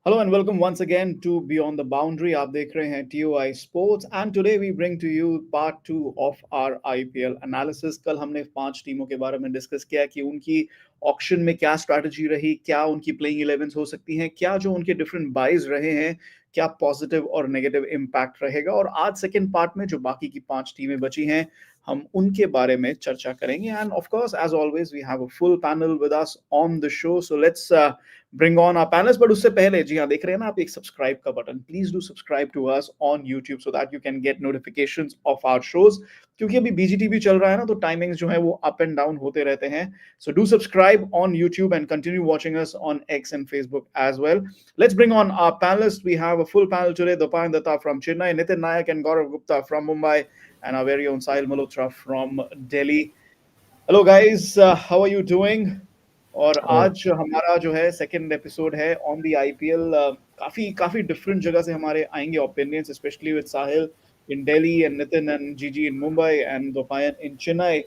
Hello and welcome once again to Beyond the Boundary. आप देख रहे हैं TOI Sports and today we bring to you part 2 of our IPL analysis. कल हमने 5 टीमों के बारे में डिस्कस किया कि उनकी ऑक्शन में क्या स्ट्रैटेजी रही, क्या उनकी प्लेइंग 11 हो सकती हैं, क्या जो उनके डिफरेंट बाइज रहे हैं, क्या पॉजिटिव और नेगेटिव इम्पैक्ट रहेगा और आज सेकंड पार्ट में जो बाकी की 5 टीमें बची हैं हम उनके बारे में चर्चा करेंगे and of course as always we have a full panel with us on the show so let's bring on our panelists. But उससे पहले जी हाँ देख रहे हैं ना आप एक सब्सक्राइब का button please do subscribe to us on YouTube so that you can get notifications of our shows क्योंकि अभी बीजीटीवी चल रहा है ना तो टाइमिंग्स जो है वो अप एंड डाउन होते रहते हैं so do subscribe on YouTube and continue watching us on X and Facebook as well let's bring on our panelist we have a full panel today Dopayan Datta from Chennai, Nitin Nayak and Gaurav Gupta from Mumbai, and our very own Sahil Malhotra from Delhi. Hello guys how are you doing और Oh, आज हमारा जो है second episode है on the IPL काफी काफी different जगह से हमारे आएंगे opinions specially with Sahil in Delhi and Nitin and GG in Mumbai and Dwaipayan in Chennai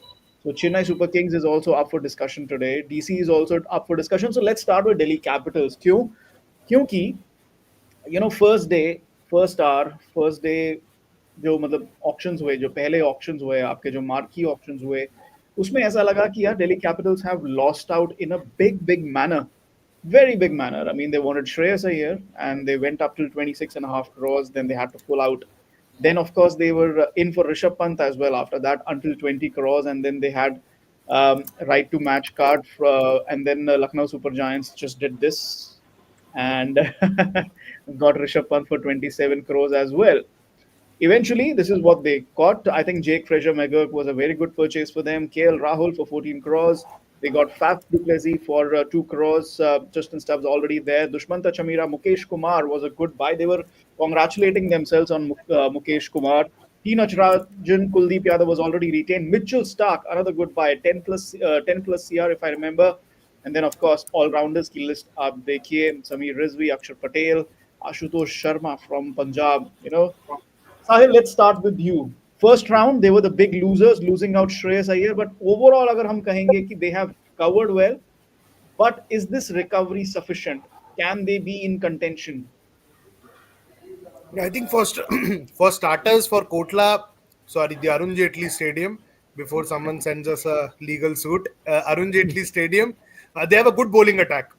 so Chennai Super Kings is also up for discussion today. DC is also up for discussion. So let's start with Delhi Capitals. क्यों? क्योंकि first day first hour first day जो मतलब options हुए जो पहले options हुए आपके जो मार्की ऑप्शंस हुए उसमें ऐसा लगा कि यार Delhi Capitals have lost out in a big big manner very big manner. I mean, they wanted Shreyas Iyer and they went up till 26.5 crores. Then they had to pull out. Then, of course, they were in for Rishabh Pant as well after that until 20 crores. And then they had right to match card. And then Lucknow Super Giants just did this and got Rishabh Pant for 27 crores as well. Eventually, this is what they got. I think Jake Fraser McGurk was a very good purchase for them. KL Rahul for 14 crores. They got Faf Duplessis for 2 crores. Justin Stubbs already there. Dushmanta Chamira, Mukesh Kumar was a good buy. They were congratulating themselves on Mukesh Kumar. T. Nacharajan, Kuldeep Yadav was already retained. Mitchell Stark, another good buy, 10 plus CR if I remember. And then, of course, all-rounders की list आप देखिए Sameer Rizvi, Akshar Patel, Ashutosh Sharma from Punjab. Sahil, let's start with you. First round, they were the big losers, losing out Shreyas Iyer. But overall, अगर हम कहेंगे कि they have covered well, but is this recovery sufficient? Can they be in contention? I think first, for starters, for Kotla, sorry, the Arun Jaitley Stadium, before someone sends us a legal suit, Arun Jaitley Stadium, they have a good bowling attack.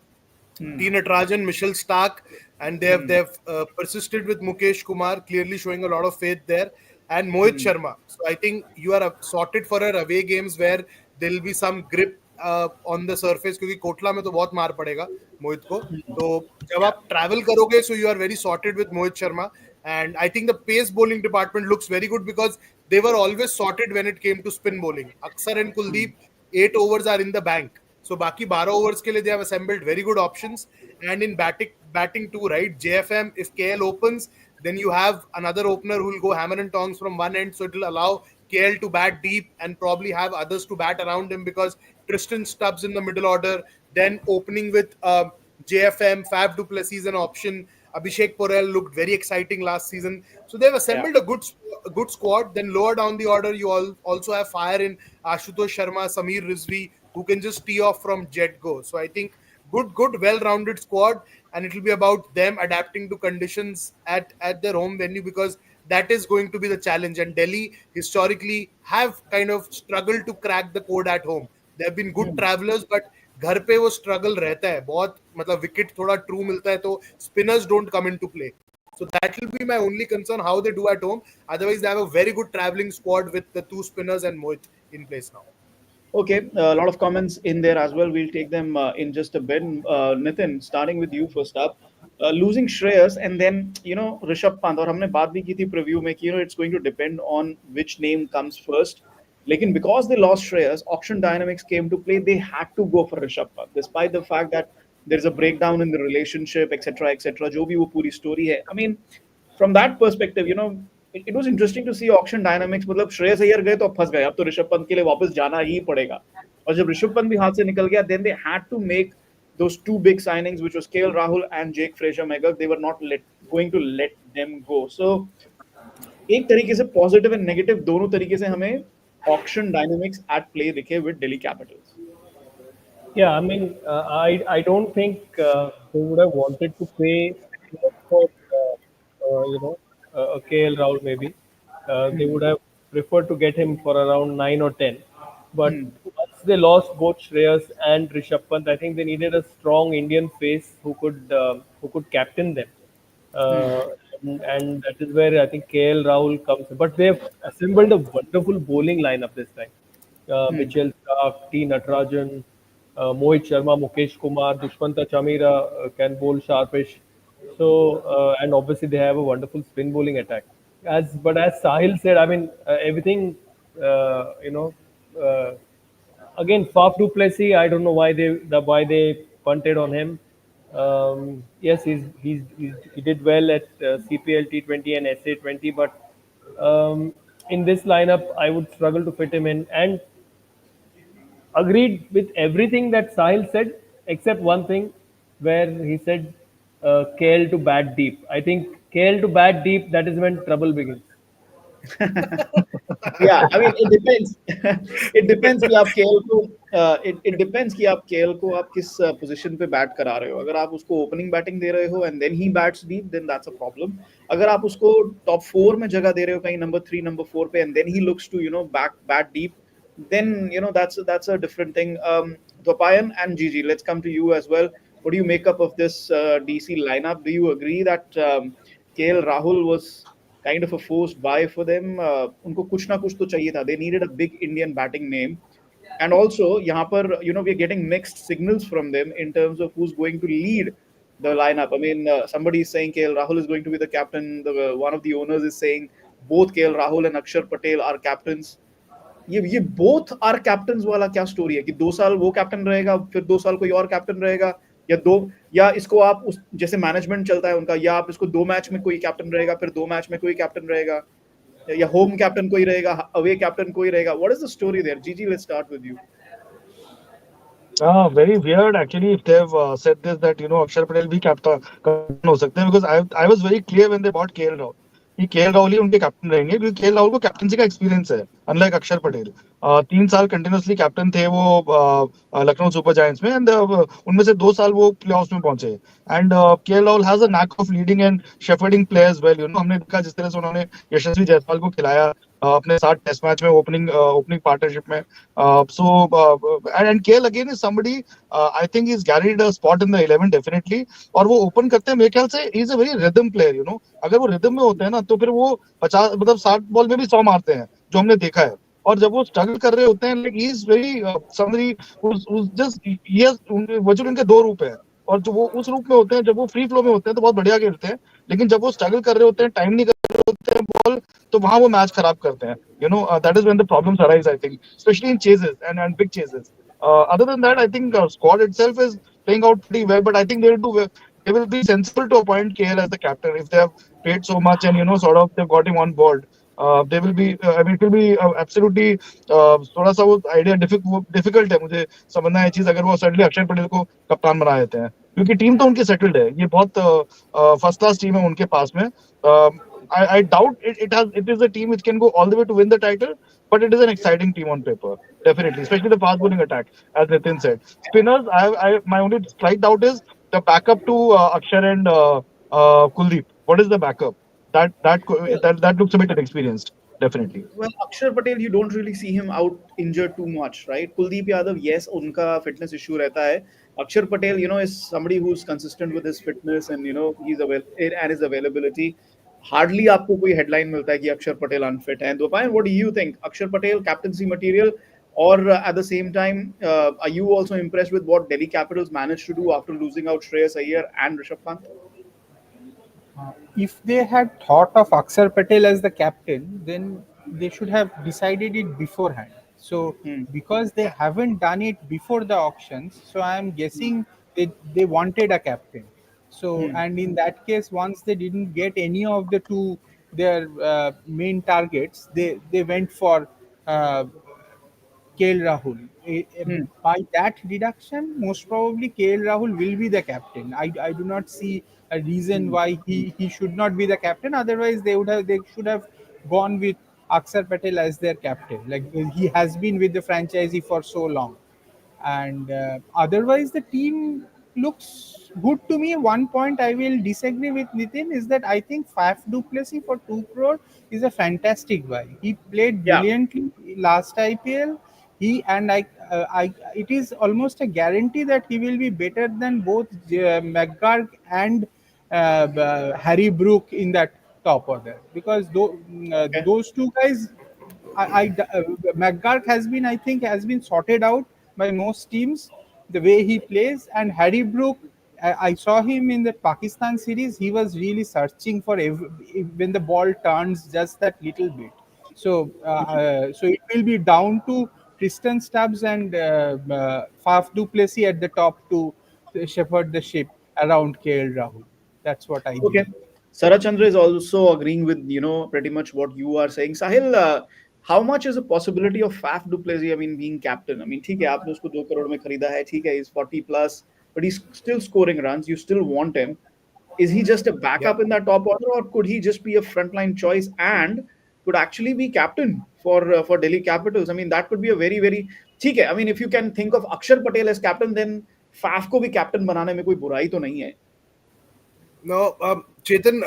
T. Natarajan, Michelle Stark, and they've persisted with Mukesh Kumar, clearly showing a lot of faith there, and Mohit Sharma. So I think you are sorted for our away games where there will be some grip on the surface क्योंकि कोटला में तो बहुत मार पड़ेगा मोहित को तो जब आप ट्रैवल करोगे so you are very sorted with Mohit Sharma and I think the pace bowling department looks very good because they were always sorted when it came to spin bowling. Aksar and Kuldeep 8 overs are in the bank. So बाकी 12 overs के लिए they have assembled very good options and in batting too, right? JFM, if KL opens, then you have another opener who will go hammer and tongs from one end, so it will allow KL to bat deep and probably have others to bat around him because Tristan Stubbs in the middle order, then opening with JFM, Fab Duplessis an option. Abhishek Porel looked very exciting last season. So they've Yeah. assembled a good squad. Then lower down the order, you also have fire in Ashutosh Sharma, Sameer Rizvi, who can just tee off from jet go. So I think good, well-rounded squad, and it will be about them adapting to conditions at their home venue because that is going to be the challenge. And Delhi historically have kind of struggled to crack the code at home. They have been good travelers, but घर पे वो struggle रहता है बहुत मतलब wicket थोड़ा true मिलता है तो spinners don't come into play so that will be my only concern how they do at home. Otherwise they have a very good traveling squad with the two spinners and Mohit in place now. Okay, a lot of comments in there as well. We'll take them in just a bit. Nitin, starting with you first up. Losing Shreyas and then Rishabh Pant और हमने बात भी की थी preview में कि it's going to depend on which name comes first. लेकिन because they lost Shreyas, auction dynamics came to play. They had to go for Rishabh Pant, despite the fact that there's a breakdown in the relationship, etc., etc. जो भी वो पूरी story है. I mean, from that perspective, it was interesting to see auction dynamics. मतलब श्रेयस अय्यर गए तो अब फंस गए अब तो ऋषभ पंत के लिए वापस जाना ही पड़ेगा और जब ऋषभ पंत भी हाथ से निकल गया then they had to make those two big signings which was KL Rahul and Jake Fraser McGurk. They were not going to let them go. So एक तरीके से पॉजिटिव एंड नेगेटिव दोनों तरीके से हमें ऑक्शन डायनामिक्स एट प्ले दिखे with Delhi Capitals. Yeah, I mean, I don't think they would have wanted to pay too much for a KL Rahul maybe. They would have preferred to get him for around 9 or 10. But Hmm. once they lost both Shreyas and Rishabh Pant, I think they needed a strong Indian face who could captain them. Hmm. Uh, and that is where I think KL Rahul comes. But they've assembled a wonderful bowling lineup this time. Hmm. Mitchell Starc, T. Natarajan, Mohit Sharma, Mukesh Kumar, Dushmanta Chamira can bowl sharpish. So and obviously they have a wonderful spin bowling attack. As Sahil said, I mean everything. Uh, you know, uh, Again, Faf du Plessis. I don't know why they punted on him. Yes, he did well at CPL T20 and SA20, but um, in this lineup, I would struggle to fit him in. And agreed with everything that Sahil said, except one thing, where he said KL to bat deep. I think KL to bat deep. That is when trouble begins. Yeah, I mean it depends. It depends कि आप KL को it depends कि आप KL को आप किस position पे bat करा रहे हो. अगर आप उसको ओपनिंग बैटिंग दे रहे हो and then he bats deep, then that's a problem. अगर आप उसको टॉप 4 में जगह दे रहे हो कहीं नंबर 3 नंबर 4 पे and then he looks to back bat deep, then that's a different thing. Dwapayan and Gigi, let's come to you as well. What do you make up of this DC lineup? Do you agree that KL Rahul was kind of a forced buy for them? उनको कुछ ना कुछ तो चाहिए था. They needed a big Indian batting name. And also, यहाँ पर we're getting mixed signals from them in terms of who's going to lead the lineup. I mean, somebody is saying KL Rahul is going to be the captain. One of the owners is saying both KL Rahul and Akshar Patel are captains. ये both are captain वाला क्या story है कि 2 साल वो captain रहेगा फिर 2 साल कोई और कैप्टन रहेगा या दो या इसको आप उस जैसे मैनेजमेंट चलता है उनका या आप इसको 2 मैच में कोई कैप्टन रहेगा फिर 2 मैच में कोई कैप्टन रहेगा या होम कैप्टन कोई रहेगा अवे कैप्टन कोई रहेगा what is the story there GG let's start with you Very weird actually if they've said this that Akshar Patel भी captain हो सकते हैं because I was very clear when they bought KL Rahul कि KL Rahul ही उनके captain रहेंगे क्योंकि KL Rahul को captaincy का एक्सपीरियंस है अनलाइक अक्षर पटेल 3 साल कंटिन्यूसली कैप्टन थे वो लखनऊ सुपर जायंट्स में एंड उनमें से 2 साल वो प्लेऑफ्स में पहुंचे and KL Rahul has a knack of leading and shepherding players well हमने देखा जिस तरह से उन्होंने यशस्वी जायसवाल को खिलाया अपने साथ टेस्ट मैच में ओपनिंग पार्टनरशिप में and KL again is somebody I think he's carried a spot in the 11 definitely और वो ओपन करते हैं मेरे ख्याल से he is a very rhythm player अगर वो रिदम में होते हैं ना तो फिर वो 50 मतलब 60 बॉल में भी 100 मारते हैं जो हमने देखा है और जब वो स्ट्रगल कर रहे होते हैं like he is very somebody just ये वर्चुअली उनके दो रूप है और जो वो उस रूप में होते हैं जब वो फ्री फ्लो में होते हैं तो बहुत बढ़िया खेलते हैं लेकिन जब वो स्ट्रगल कर रहे होते हैं टाइम नहीं कर रहे होते हैं बॉल तो वहां वो मैच खराब करते हैं that is when the problems arise I think especially in chases and big chases other than that I think squad itself is playing out pretty well but I think they will be sensible to appoint KL as the captain if they have paid so much and sort of they've got him on board they will be I mean it will be absolutely थोड़ा सा वो idea difficult है मुझे समझना है चीज अगर वो सडनली अक्षर पटेल को कप्तान बना देते हैं क्योंकि टीम तो उनकी सेटल्ड है ये बहुत फर्स्ट क्लास टीम है उनके पास में I doubt it is a team which can go all the way to win the title, but it is an exciting team on paper, definitely, especially the fast bowling attack, as Nitin said. Spinners, my only slight doubt is the backup to Akshar and Kuldeep. What is the backup? That looks a bit inexperienced, definitely. Well, Akshar Patel, you don't really see him out injured too much, right? Kuldeep Yadav, yes, उनका fitness issue रहता है. Akshar Patel, is somebody who's consistent with his fitness and and his availability. Hardly आपको कोई headline मिलता है कि Akshar Patel unfit है. And Dwapayan, what do you think? Akshar Patel captaincy material, or at the same time, are you also impressed with what Delhi Capitals managed to do after losing out Shreyas Iyer and Rishabh Pant? If they had thought of Akshar Patel as the captain, then they should have decided it beforehand. So, Hmm. because they haven't done it before the auctions, so I am guessing they wanted a captain. So, Hmm. and in that case, once they didn't get any of the two their main targets, they went for uh, KL Rahul. Hmm. By that deduction, most probably KL Rahul will be the captain. I do not see a reason Hmm. why he should not be the captain. Otherwise, they should have gone with Akshar Patel as their captain. Like he has been with the franchisee for so long. and otherwise the team looks good to me. One point I will disagree with Nitin is that I think Faf Duplessis for 2 crore is a fantastic buy. He played Yeah. brilliantly last IPL. It is almost a guarantee that he will be better than both McGurk and Harry Brook in that top order, because Okay. those two guys, McGurk has been, I think, has been sorted out by most teams the way he plays, and Harry Brook. I saw him in the Pakistan series. He was really searching for when the ball turns just that little bit. So it will be down to Tristan Stubbs and Faf Duplessis at the top to shepherd the ship around KL Rahul. That's what I Okay. believe. Sarachandra is also agreeing with pretty much what you are saying. Sahil, how much is a possibility of Faf Duplessis? I mean, being captain. I mean, ठीक है आपने उसको 2 करोड़ में खरीदा है, ठीक है, he's 40 plus, but he's still scoring runs. You still want him. Is he just a Yeah. backup in that top order, or could he just be a frontline choice and could actually be captain for Delhi Capitals? I mean, that could be a very very ठीक है. I mean, if you can think of Akshar Patel as captain, then Faf को भी captain बनाने में कोई बुराई तो नहीं है. No, Chetan,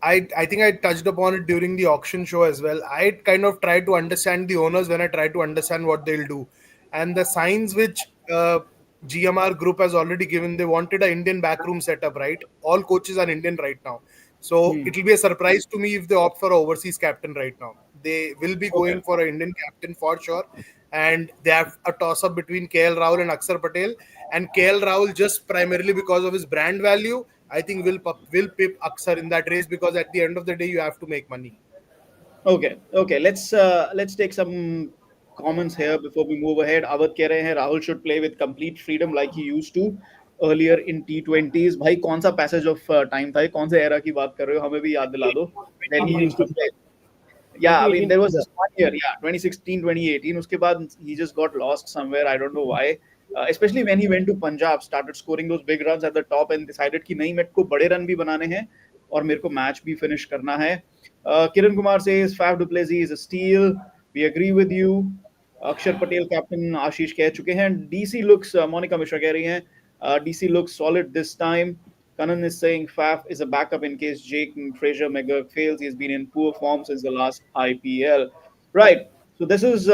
I think I touched upon it during the auction show as well. I kind of try to understand the owners when I try to understand what they'll do. And the signs which GMR Group has already given, they wanted an Indian backroom setup, right? All coaches are Indian right now. So Hmm. it will be a surprise to me if they opt for a overseas captain right now. They will be Okay. going for an Indian captain for sure. And they have a toss up between KL Rahul and Akshar Patel. And KL Rahul, just primarily because of his brand value, I think will pip Akshar in that race, because at the end of the day, you have to make money. Okay, okay. Let's take some comments here before we move ahead. Awad कह रहे हैं Rahul should play with complete freedom like he used to earlier in T20s. भाई कौन सा passage of time था? ये? कौन से era की बात कर रहे हो? हमें भी याद दिला दो. When he 2018 used to play. Punjab, Yeah, I mean 2018 there was Punjab. this one year, yeah, 2016, 2018. उसके बाद he just got lost somewhere. I don't know why. Especially when he went to Punjab, started scoring those big runs at the top and decided कि नहीं मेरे को बड़े run भी बनाने हैं और मेरे को मैच भी फिनिश करना है. Kiran Kumar says Faf Duplessis is a steal. We agree with you. अक्षर पटेल कैप्टन आशीष कह चुके हैं. DC looks मोनिका मिश्रा कह रही हैं DC looks solid this time. Kanan is saying Faf is a backup in case Jake Fraser McGurk fails. He's been in poor form since the last IPL. Right. So this is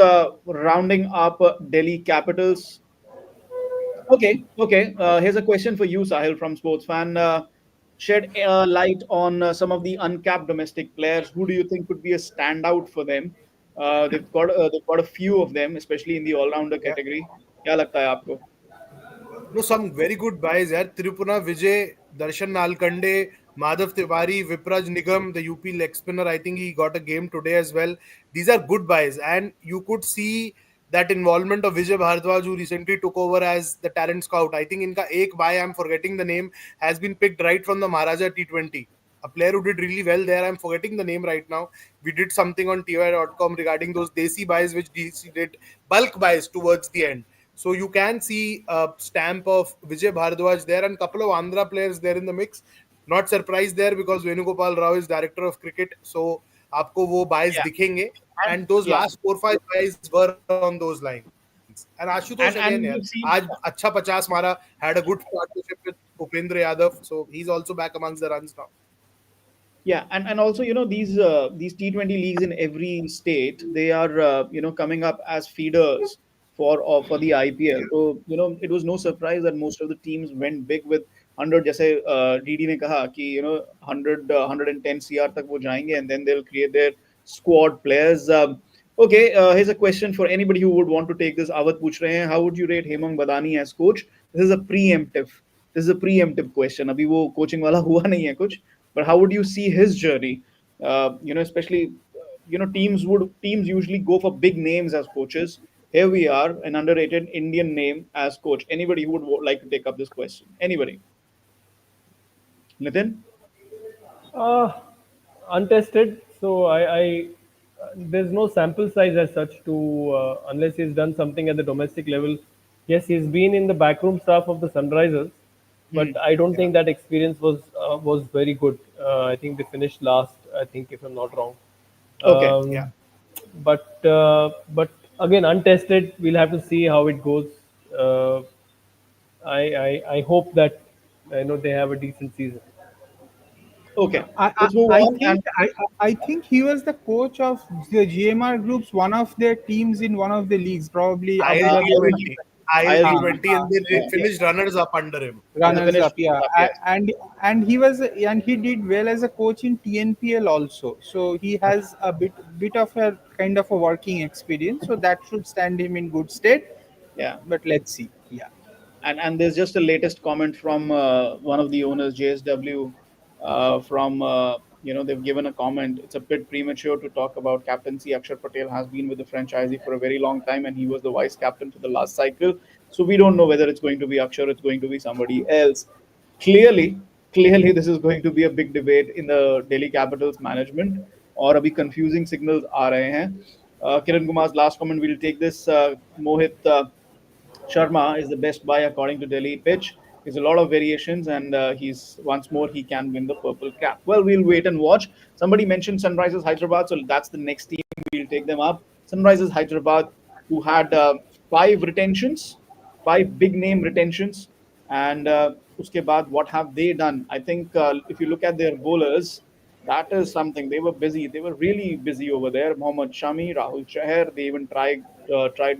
rounding up Delhi Capitals. Okay, okay. Here's a question for you, Sahil, from Sports Fan. Shed light on some of the uncapped domestic players. Who do you think could be a standout for them? They've got a few of them, especially in the all-rounder Yeah. category. क्या लगता है आपको? No, some very good buys here. Tirupuna Vijay, Darshan Nalkande, Madhav Tiwari, Vipraj Nigam, the UP leg spinner. I think he got a game today as well. These are good buys, and you could see that involvement of Vijay Bhardwaj, who recently took over as the talent scout. I think inka ek buy, I'm forgetting the name, has been picked right from the Maharaja T20. A player who did really well there. I'm forgetting the name right now. We did something on TY.com regarding those Desi buys, which DC did bulk buys towards the end. So you can see a stamp of Vijay Bhardwaj there and couple of Andhra players there in the mix. Not surprised there because Venugopal Rao is director of cricket. So आपको वो buys Yeah, दिखेंगे. and And those yeah, last 4-5 buys were on those lines. And Ashutosh again, यार and आज we've seen अच्छा 50 मारा, had a good partnership with Upendra Yadav. So he's also back amongst the runs now. yeah, and also these T20 leagues in every state, they are coming up as feeders for the IPL. So it was no surprise that most of the teams went big with 100. जैसे DD ने कहा कि 100 110 CR तक वो जाएंगे and then they'll create their squad players. Okay, here's a question for anybody who would want to take this. Avat पूछ रहे हैं, how would you rate Hemang Badani as coach? This is a preemptive. This is a preemptive question. अभी वो coaching वाला हुआ नहीं है कुछ. But how would you see his journey? Especially teams usually go for big names as coaches. Here we are, an underrated Indian name as coach. Anybody who would like to take up this question? Anybody? Nitin? Uh, Untested. So there's no sample size as such to unless he's done something at the domestic level. Yes, he's been in the backroom staff of the Sunrisers, but Hmm. I don't Yeah. think that experience was very good. I think they finished last. I think if I'm not wrong. Okay. Yeah. Um, but again, untested. We'll have to see how it goes. Uh, I hope that they have a decent season. Okay, I, I, let's move I on. think And I think he was the coach of the GMR Group's one of their teams in one of the leagues, probably Abu Dhabi IL or twenty, IL20, something. IL Uh, 20 twenty. and they yeah. Yeah, finished runners up under him. they Runners finished up, yeah. up. Yes. And he was, and he did well as a coach in TNPL also. So he has a bit of a kind of a working experience. So that should stand him in good stead. Yeah. But let's see. Yeah. And there's just a latest comment from one of the owners, JSW. From they've given a comment. It's a bit premature to talk about captaincy. Akshar Patel has been with the franchisee for a very long time, and he was the vice captain for the last cycle. So we don't know whether it's going to be Akshar, it's going to be somebody else. Clearly, clearly, this is going to be a big debate in the Delhi Capitals management. और अभी confusing signals आ रहे हैं. Kiran Kumar's last comment. We'll take this. Mohit. Sharma is the best buy according to Delhi pitch. There's a lot of variations, and he's once more he can win the purple cap. Well, we'll wait and watch. Somebody mentioned Sunrisers Hyderabad, so that's the next team. We'll take them up. Sunrisers Hyderabad, who had five retentions, five big name retentions, and uske baad, what have they done? I think if you look at their bowlers, that is something. They were busy. They were really busy over there. Mohammed Shami, Rahul Chahar. They even tried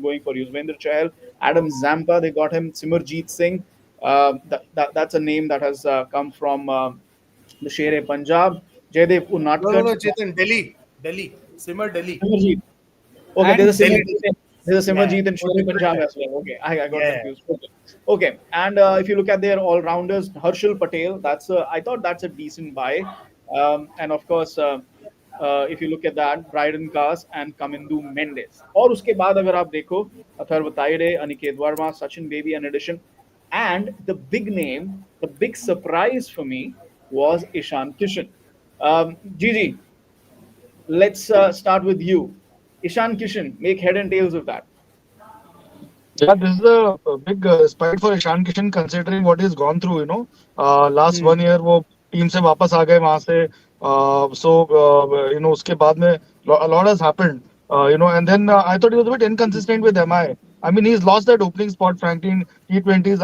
going for Yuzvendra Chahal. Adam Zampa, they got him. Simarjeet Singh. That's a name that has come from the Sher-e Punjab. Jaydev No, no, Unatkar. no, Chetan, Delhi, Simmer Delhi, Simarjeet. Okay, And Delhi. there's a Yeah, Simarjeet in Sher-e Punjab as well. Okay, I got yeah. confused. Okay, okay. And if you look at their all rounders, Harshal Patel, I thought that's a decent buy. And of course, if you look at that, Bryden Cast and Kamindu Mendes. और उसके बाद अगर आप देखो, Atharva Taide, Aniket Verma, Sachin Baby, in addition, and the big name, the big surprise for me was Ishan Kishan. Gigi, let's start with you. Ishan Kishan, make head and tails of that. Yeah, this is a big respite for Ishan Kishan considering what he's gone through, last hmm, 1 year वो team से वापस आ गए वहां से उसके बाद में a lot has happened and then I thought he was a bit inconsistent with MI. I mean he's lost that opening spot frankly in T20s.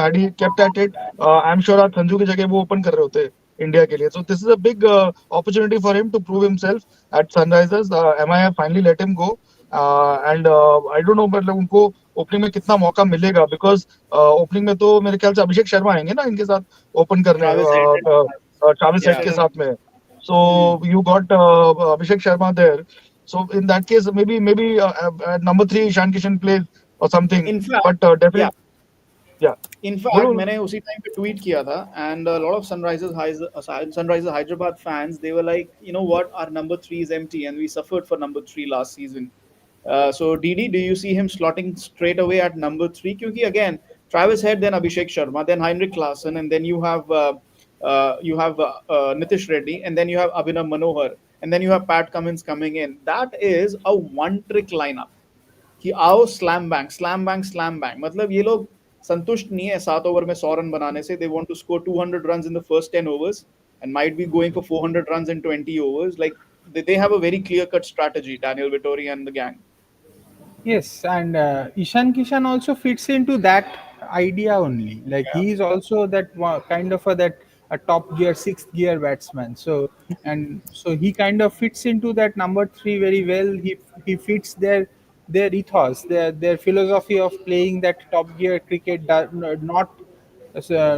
Had he kept at it, I'm sure आज संजू की जगह वो open कर रहे होते India के लिए. So this is a big opportunity for him to prove himself at Sunrisers. MI have finally let him go. And I don't know मतलब उनको ओपनिंग में कितना मौका मिलेगा बिकॉज ओपनिंग में तो मेरे ख्याल से अभिषेक शर्मा आएंगे ना इनके साथ ओपन करने Travis Head. Travis Head Yeah. के Kishan. साथ में. So Hmm. You got Abhishek Sharma there. So in that case maybe number 3 Ishan Kishan plays or something, In fact, but yeah. definitely yeah. In बोलो fact, बोलो. मैंने उसी टाइम पे ट्वीट किया था, and a lot of Sunrisers Hyderabad fans, they were like, you know what, our number three is empty, and we suffered for number three last season. So Didi, do you see him slotting straight away at number three? Because again, Travis Head, then Abhishek Sharma, then Heinrich Klaasen, and then you have Nitish Reddy, and then you have Abhinav Manohar, and then you have Pat Cummins coming in. That is a one-trick lineup. कि आओ slam bank slam bank slam bank. मतलब ये लोग संतुष्ट नहीं है 7 over में 100 run बनाने से. They want to score 200 runs in the first 10 overs and might be going for 400 runs in 20 overs. Like they have a very clear cut strategy, Daniel Vittori and the gang. yes, and Ishan Kishan also fits into that idea only. Like Yeah. he is also that kind of a top gear, sixth gear batsman. So and so he kind of fits into that number three very well. He fits their ethos, their philosophy of playing that top gear cricket,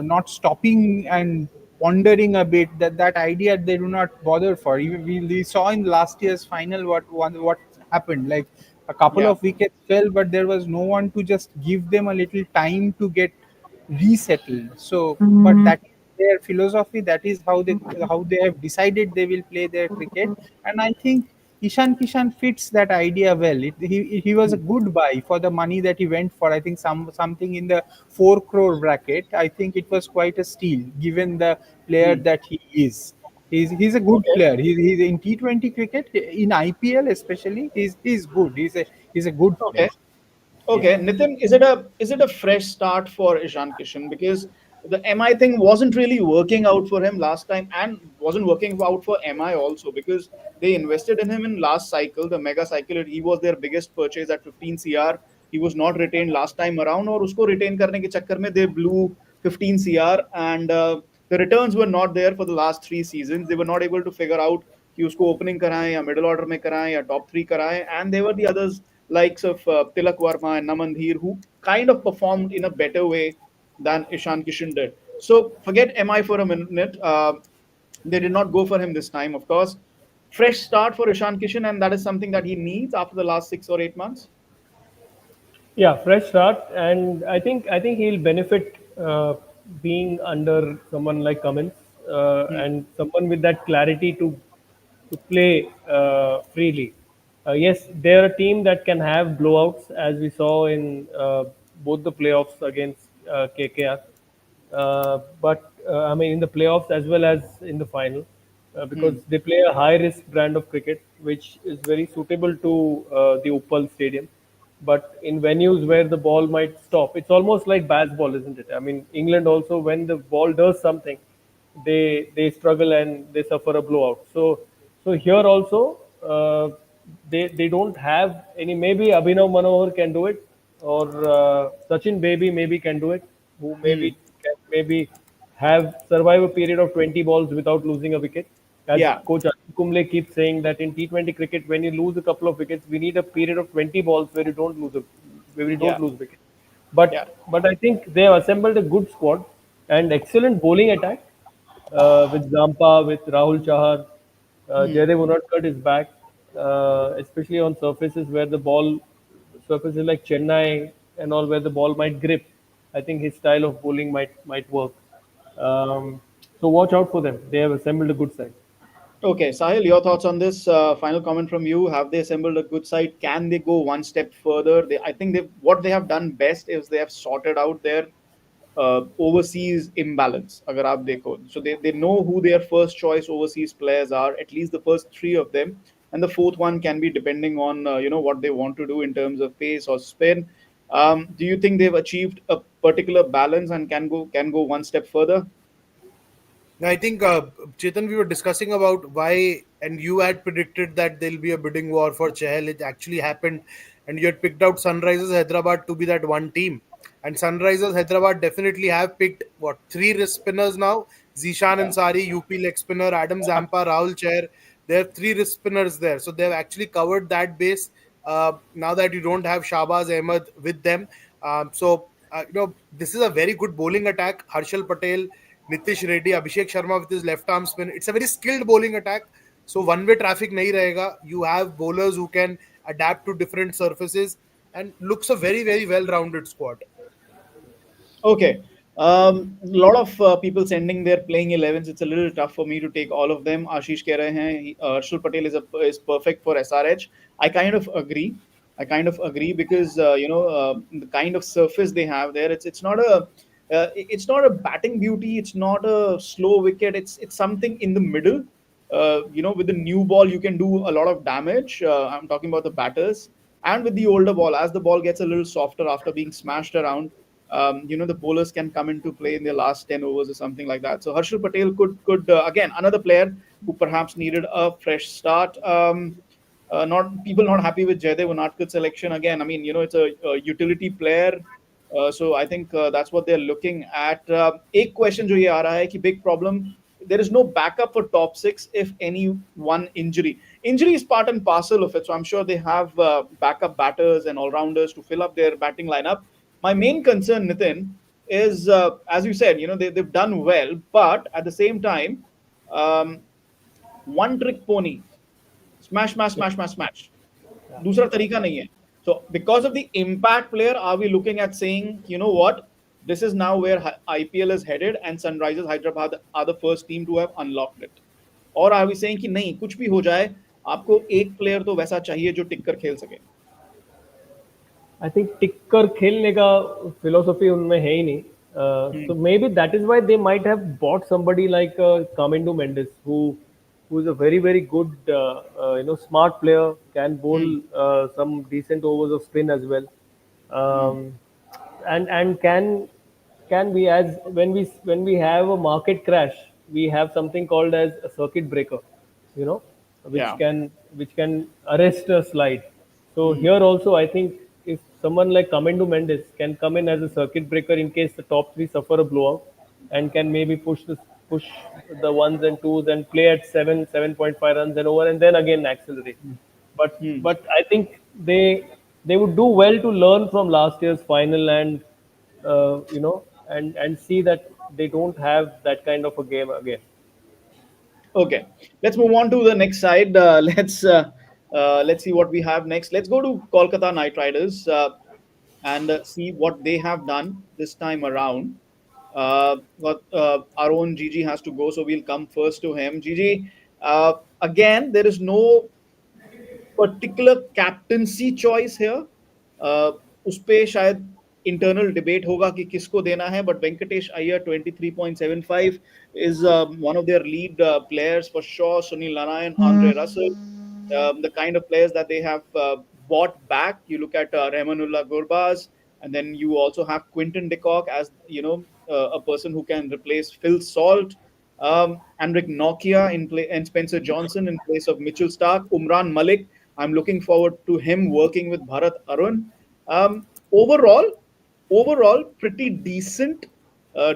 not stopping and pondering a bit. That idea they do not bother for. We saw in last year's final what happened. Like a couple Yeah. of wickets fell, but there was no one to just give them a little time to get resettled. So, but that is their philosophy. That is how they have decided they will play their cricket. And I think Ishan Kishan fits that idea well. He was a good buy for the money that he went for. I think something in the 4 crore bracket. I think it was quite a steal given the player Hmm. that he is. He's a good Okay. player. He's in T20 cricket, in IPL especially. He's good. He's a good player. Okay. Yeah. Okay, Nitin, is it a fresh start for Ishan Kishan? Because the MI thing wasn't really working out for him last time, and wasn't working out for MI also, because they invested in him in last cycle, the mega cycle. He was their biggest purchase at 15 CR. he was not retained last time around, और उसको retain करने के चक्कर में they blew 15 CR, and the returns were not there for the last 3 seasons. They were not able to figure out कि उसको opening कराएं या middle order में कराएं या top 3 कराएं, and there were the others likes of Tilak Varma and Naman Dheer who kind of performed in a better way than Ishan Kishan did. So forget MI for a minute. They did not go for him this time, of course. Fresh start for Ishan Kishan, and that is something that he needs after the last 6 or 8 months. Yeah, fresh start, and I think he'll benefit being under someone like Cummins Hmm. and someone with that clarity to play freely. Yes, they're a team that can have blowouts, as we saw in both the playoffs against KKR. But I mean, in the playoffs as well as in the final, because Hmm. they play a high risk brand of cricket, which is very suitable to the Uppal Stadium. But in venues where the ball might stop, it's almost like baseball, isn't it? I mean, England also, when the ball does something, they struggle and they suffer a blowout. So here also, they don't have any. Maybe Abhinav Manohar can do it, or Sachin Baby maybe can do it, who Hmm. maybe have survive a period of 20 balls without losing a wicket. As Yeah. Coach Ashwin Kumble keeps saying that in T20 cricket, when you lose a couple of wickets, we need a period of 20 balls where you don't Yeah. lose wickets. But Yeah. but I think they have assembled a good squad and excellent bowling attack with Zampa, with Rahul Chahar. Hmm. Jaydev Unadkat is back, especially on surfaces where the ball, surfaces like Chennai and all, where the ball might grip. I think his style of bowling might work. So watch out for them. They have assembled a good side. Okay, Sahil, your thoughts on this? Final comment from you. Have they assembled a good side? Can they go one step further? I think what they have done best is they have sorted out their overseas imbalance. Agar aap dekho. So they know who their first choice overseas players are, at least the first three of them. And the fourth one can be depending on what they want to do in terms of pace or spin. Do you think they've achieved a particular balance and can go one step further? I think, Chetan, we were discussing about why, and you had predicted that there'll be a bidding war for Chahal. It actually happened, and you had picked out Sunrisers Hyderabad to be that one team. And Sunrisers Hyderabad definitely have picked what, three wrist spinners now: Zishan Yeah. Ansari, UP leg spinner, Adam Zampa, Rahul Chair. There are three wrist spinners there, so they've actually covered that base. Now that you don't have Shahbaz Ahmed with them, this is a very good bowling attack. Harshal Patel, Nitish Reddy, Abhishek Sharma with his left arm spin. It's a very skilled bowling attack. So one way traffic nahi rahega. You have bowlers who can adapt to different surfaces, and looks a very, very well rounded squad. Okay. A lot of people sending their playing 11s. It's a little tough for me to take all of them. Ashish keh rahe hain, Arshul Patel is perfect for SRH. I kind of agree. I kind of agree because the kind of surface they have there. It's not a batting beauty. It's not a slow wicket. It's something in the middle. With the new ball, you can do a lot of damage. I'm talking about the batters, and with the older ball, as the ball gets a little softer after being smashed around, the bowlers can come into play in their last 10 overs or something like that. So Harshal Patel could again, another player who perhaps needed a fresh start. Not people not happy with Jaydev Unadkat's selection again. I mean, it's a utility player. So I think that's what they're looking at. एक question जो ये आ रहा है कि big problem, there is no backup for top six if any one injury. Injury is part and parcel of it. So I'm sure they have backup batters and all rounders to fill up their batting lineup. My main concern, Nitin, is as you said, they've done well, but at the same time, um, one trick pony, smash, smash, Yeah, smash, smash, smash. दूसरा तरीका नहीं है. So because of the impact player, are we looking at saying, what? This is now where IPL is headed, and Sunrisers Hyderabad are the first team to have unlocked it. और are we saying कि नहीं, कुछ भी हो जाए, आपको एक player तो वैसा चाहिए जो टिक कर खेल सके. I think टिक्कर खेलने का philosophy उनमें है ही नहीं. So Hmm. maybe that is why they might have bought somebody like Kamendu Mendes, who is a very very good smart player, can bowl Hmm. some decent overs of spin as well, Hmm. um, and can be, as when we have a market crash, we have something called as a circuit breaker, you know, which Yeah. can arrest a slide. So Hmm. here also, I think if someone like Kamendu Mendes can come in as a circuit breaker in case the top three suffer a blowout, and can maybe push the ones and twos and play at 7.5 runs and over, and then again accelerate. But Hmm. I think they would do well to learn from last year's final, and and see that they don't have that kind of a game again. Okay, let's move on to the next side. Let's see what we have next. Let's go to Kolkata Knight Riders and see what they have done this time around. But our own Gigi has to go, so we'll come first to him. Gigi, again, there is no particular captaincy choice here उस पे शायद internal debate होगा कि किसको देना है but Venkatesh Iyer 23.75 is one of their lead players for sure. Sunil Narayan, Andre Russell, the kind of players that they have bought back. You look at Rahmanullah Gurbaz, and then you also have Quinton de Kock as a person who can replace Phil Salt. Andrick Nokia in play and Spencer Johnson in place of Mitchell Starc. Umran Malik, I'm looking forward to him working with Bharat Arun. Overall, pretty decent,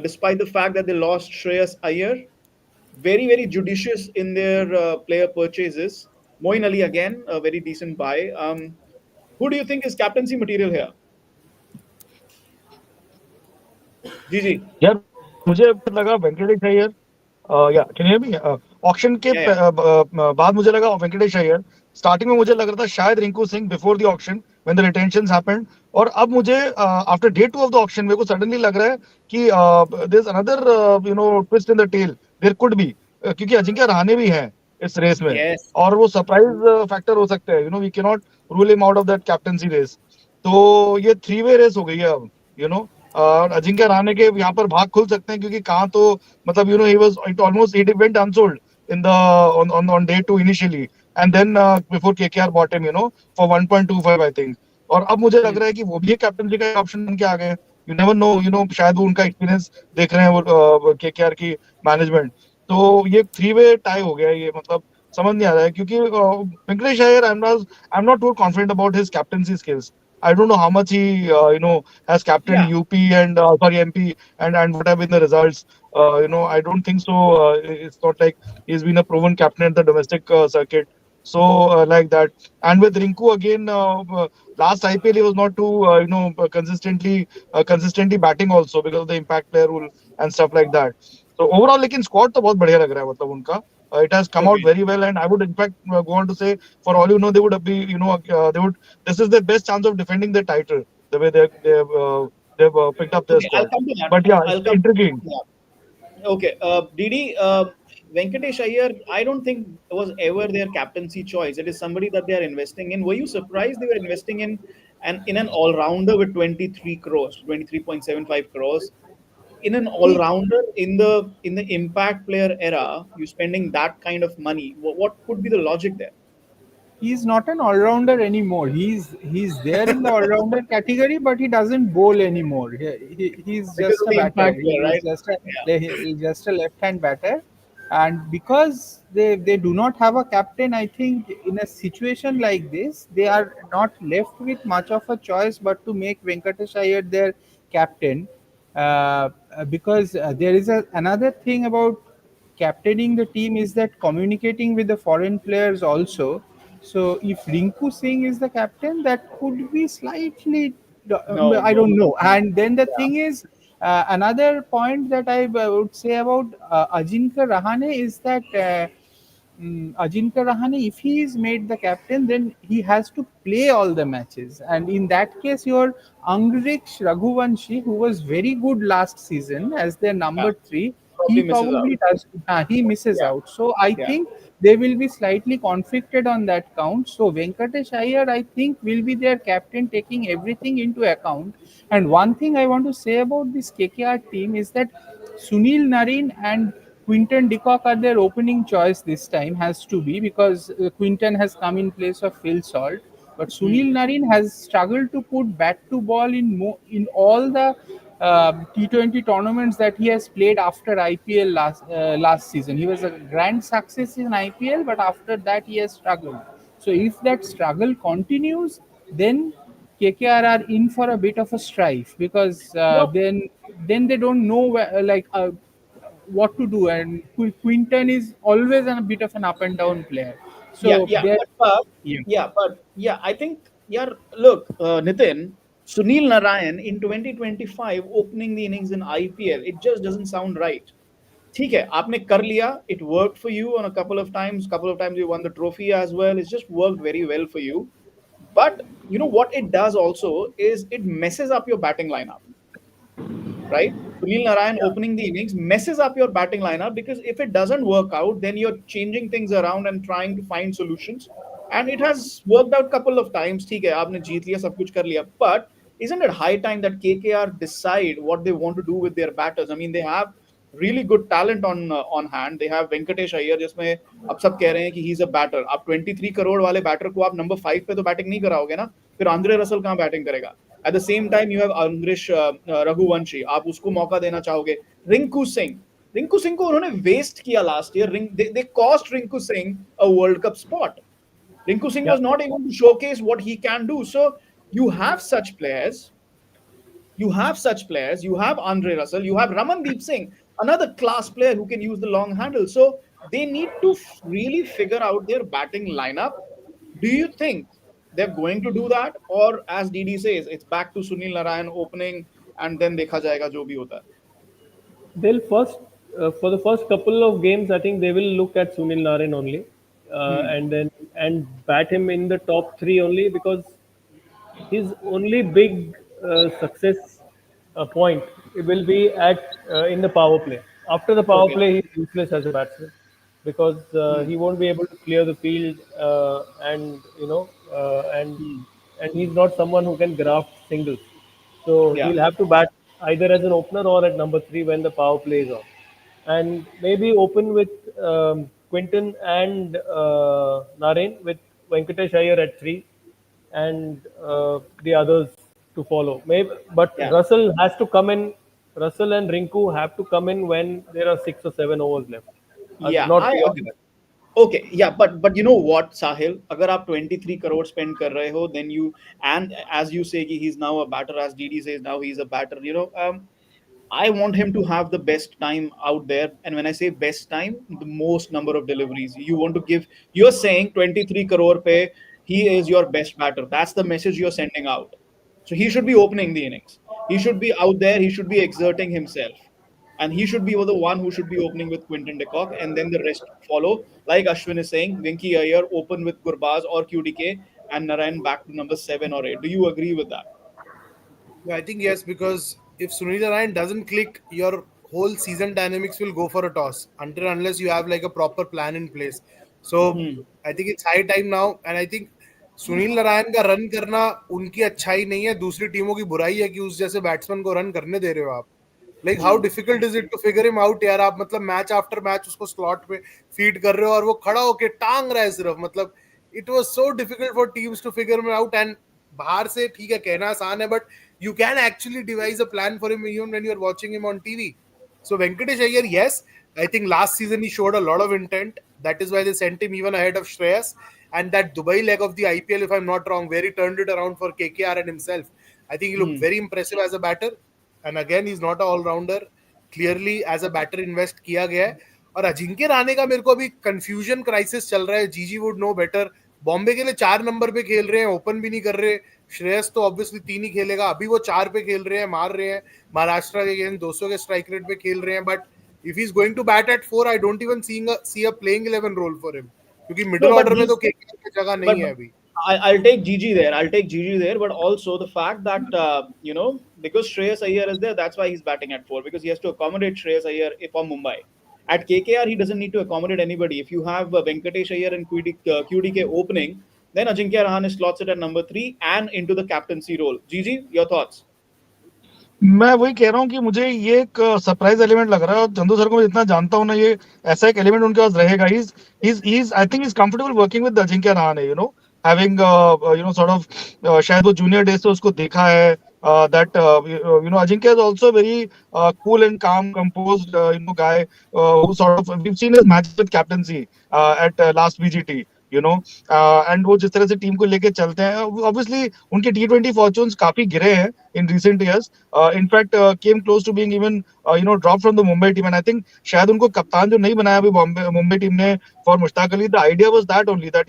despite the fact that they lost Shreyas Iyer. Very, very judicious in their player purchases. Moin Ali again, a very decent buy. Who do you think is captaincy material here? Gigi. यार मुझे लगा वेंकटेश अय्यर या can you hear me auction के Yeah, yeah. बाद मुझे लगा Venkatesh Iyer starting में मुझे लग रहा था शायद Rinku Singh before the auction when the retentions happened और अब मुझे after day 2 of the auction मेरे को सडनली लग रहा है कि there is another twist in the tail there could be क्योंकि अजिंक्य रहाणे भी हैं इस रेस में Yes. और वो सरप्राइज फैक्टर हो सकते हैं we can not rule him out of that captaincy race तो ये 3 वे रेस हो गई है अब और अजिंक्य रहाणे के यहाँ पर भाग खुल सकते हैं क्योंकि कहाँ तो मतलब he was it almost he went unsold in the on day 2 initially and then before KKR bought him for 1.25 I think और अब मुझे लग रहा है कि वो भी कैप्टनसी का ऑप्शन बन के आ गए यू नेवर नो शायद वो उनका एक्सपीरियंस देख रहे हैं वो KKR की मैनेजमेंट तो ये 3 वे टाई हो गया ये मतलब समझ नहीं आ रहा है क्योंकि Venkatesh Iyer I'm not too confident about his captaincy skills. I don't know how much he has captained Yeah. UP and sorry MP and what have been the results. I don't think so. It's not like he's been a proven captain at the domestic circuit. So like that, and with Rinku again, last IPL he was not too consistently batting also because of the impact player rule and stuff like that. So overall, लेकिन squad तो बहुत बढ़िया लग रहा है मतलब उनका. It has come out Okay. very well, and I would in fact go on to say, for all you know, they would be, they would. This is their best chance of defending their title. The way they've picked up their Okay, I'll squad. come to that. But yeah, it's I'll come. intriguing. Yeah. Okay, Didi, Venkatesh Iyer, I don't think was ever their captaincy choice. It is somebody that they are investing in. Were you surprised they were investing in an all rounder with 23 crores, 23.75 crores? In an all He, rounder in the impact player era, you spending that kind of money. What could be the logic there? he's not an all-rounder anymore. He's there in the all-rounder category, but he doesn't bowl anymore. He's Because just of a the batter. impact player, He's right? just a Yeah. he's just a left-hand batter, and because they do not have a captain, I think in a situation like this, they are not left with much of a choice but to make Venkatesh Iyer their captain. Because there is another thing about captaining the team is that communicating with the foreign players also. So if Rinku Singh is the captain, that could be slightly, No, I no, don't no. know. And then the Yeah. thing is, another point that I would say about Ajinkya Rahane is that Ajinkya Rahane, if he is made the captain, then he has to play all the matches. And in that case, your Angrich Raghuvanshi, who was very good last season as their Yeah. number 3, he Probably misses out. probably does. He misses Yeah. out. So I Yeah. think they will be slightly conflicted on that count. So Venkatesh Iyer, I think, will be their captain, taking everything into account. And one thing I want to say about this KKR team is that Sunil Narine and Quinton de Kock are their opening choice this time, has to be, because Quinton has come in place of Phil Salt. But Hmm. Sunil Narine has struggled to put bat to ball in all the T20 tournaments that he has played after IPL last season. He was a grand success in IPL, but after that he has struggled. So if that struggle continues, then KKR are in for a bit of a strife because No, then they don't know what to do, and Quinton is always a bit of an up and down player. yeah, So yeah, they're yeah. yeah, I think, yeah, look, Nitin, Sunil Narayan in 2025 opening the innings in IPL, it just doesn't sound right. ठीक है आपने कर लिया, it worked for you on a couple of times you won the trophy as well, it's just worked very well for you. But you know what it does also is it messes up your batting lineup, right? Sunil Narayan opening the innings messes up your batting lineup because if it doesn't work out, then you're changing things around and trying to find solutions. And it has worked out couple of times. ठीक है, आपने जीत लिया, सब कुछ कर लिया. But isn't it high time that KKR decide what they want to do with their batters? I mean, they have really good talent on hand. They have Venkatesh Iyer, जिसमें अब सब कह रहे हैं कि he's a batter. आप 23 करोड़ वाले batter को आप नंबर 5 पे तो बैटिंग नहीं कराओगे ना, फिर आंद्रे रसल कहाँ बैटिंग करेगा? At the same time you have Angkrish Raghuvanshi, आप उसको मौका देना चाहोगे. रिंकू सिंह को उन्होंने वेस्ट किया last year. They cost Rinku Singh a world cup spot. Rinku Singh Yeah. was not able to showcase what he can do. So you have such players. You have Andre Russell. You have Ramandeep Singh, another class player who can use the long handle. So they need to really figure out their batting lineup. Do you think they're going to do that, or as DD says, it's back to Sunil Narayan opening and then dekha jayega jo bhi hota hai? They'll first, for the first couple of games, I think they will look at Sunil Narayan only, and then and bat him in the top three only because his only big success point will be at in the power play. After the power Okay. play, he's useless as a batsman because he won't be able to clear the field, and and he's not someone who can graft singles. So Yeah. he'll have to bat either as an opener or at number three when the power play is on, and maybe open with Quinton and Naren with Venkatesh Iyer at three and the others to follow. Maybe, but Yeah. Russell has to come in. Russell and Rinku have to come in when there are 6 or 7 overs left, Yeah, not I beyond agree. that. Okay, yeah, but you know what, Sahil? अगर आप 23 crore spend कर रहे हो, then you, and as you say कि he's now a batter, as DD says now he's a batter. You know, I want him to have the best time out there. And when I say best time, the most number of deliveries. You want to give, you're saying 23 crore pay, he is your best batter. That's the message you're sending out. So he should be opening the innings. He should be out there. He should be exerting himself. And he should be the one who should be opening with Quinton de Kock. And then the rest follow. Like Ashwin is saying, Vinky Iyer open with Gurbaz or QDK and Narayan back to number 7 or 8. Do you agree with that? Yeah, I think yes, because if Sunil Narayan doesn't click, your whole season dynamics will go for a toss until unless you have like a proper plan in place. So Hmm. I think it's high time now, and I think Sunil Narayan का run करना उनकी अच्छाई नहीं है, दूसरी टीमों की बुराई है कि उस जैसे बैट्समैन को रन करने दे रहे हो आप. Like how difficult is it to figure him out यार. आप मतलब मैच आफ्टर मैच उसको स्लॉट पे फीड कर रहे हो और वो खड़ा होके टांग रहा है सिर्फ. मतलब it was so difficult for teams to figure him out. And बाहर से ठीक है कहना आसान है, but you can actually devise a plan for him even when you're watching him on TV. So Venkatesh Iyer, yes, I think last season he showed a lot of intent. That is why they sent him even ahead of Shreyas. And that Dubai leg of the IPL, if I'm not wrong, where he turned it around for KKR and himself, I think he looked very impressive as a batter. And again, he's not an all-rounder. Clearly, as a batter, invest किया गया है. और अजिंक्य रहाणे का मेरे को अभी confusion crisis चल रहा है. जीजी वुड नो बेटर. बॉम्बे के लिए 4 नंबर पे खेल रहे हैं, ओपन भी नहीं कर रहे. श्रेयस तो ऑब्वियसली 3 ही खेलेगा. अभी वो 4 पे खेल रहे हैं, मार रहे हैं. महाराष्ट्र के अगेंस्ट 200 के स्ट्राइक रेट पे खेल रहे हैं. But if he is going to bat at 4, I don't even see a playing 11 role for him, क्योंकि मिडिल No, but ऑर्डर में तो he's केकेआर की जगह but नहीं है अभी. I'll take Gigi there. I'll take Gigi there, but also the fact that because Shreyas Iyer is there, that's why he's batting at 4, because he has to accommodate Shreyas Iyer from Mumbai. At KKR, he doesn't need to accommodate anybody. If you have Venkatesh Iyer and QDK opening, then Ajinkya Rahane slots it at number 3 and into the captaincy role. Gigi, your thoughts? मैं वही कह रहा हूँ कि मुझे ये एक surprise element लग रहा है, और चंदू सर को मैं जितना जानता हूँ ना, ये ऐसा एक एलिमेंट उनके पास रहेगा. He's I think he's comfortable working with Ajinkya Rahane, having sort of शायद वो जूनियर डेज से उसको देखा है. That Ajinkya is also very cool and calm, composed guy who sort of, we've seen his matches with captaincy at last BGT. You know and वो जिस तरह से टीम को लेके चलते हैं, ऑब्वियसली उनके T20 फॉर्चून्स काफी गिरे हैं in recent years, in fact came close to being even drop from the Mumbai team, and I think शायद उनको कप्तान जो नहीं बनाया अभी बॉम्बे मुंबई टीम ने for Mushtaq Ali, the idea was that only that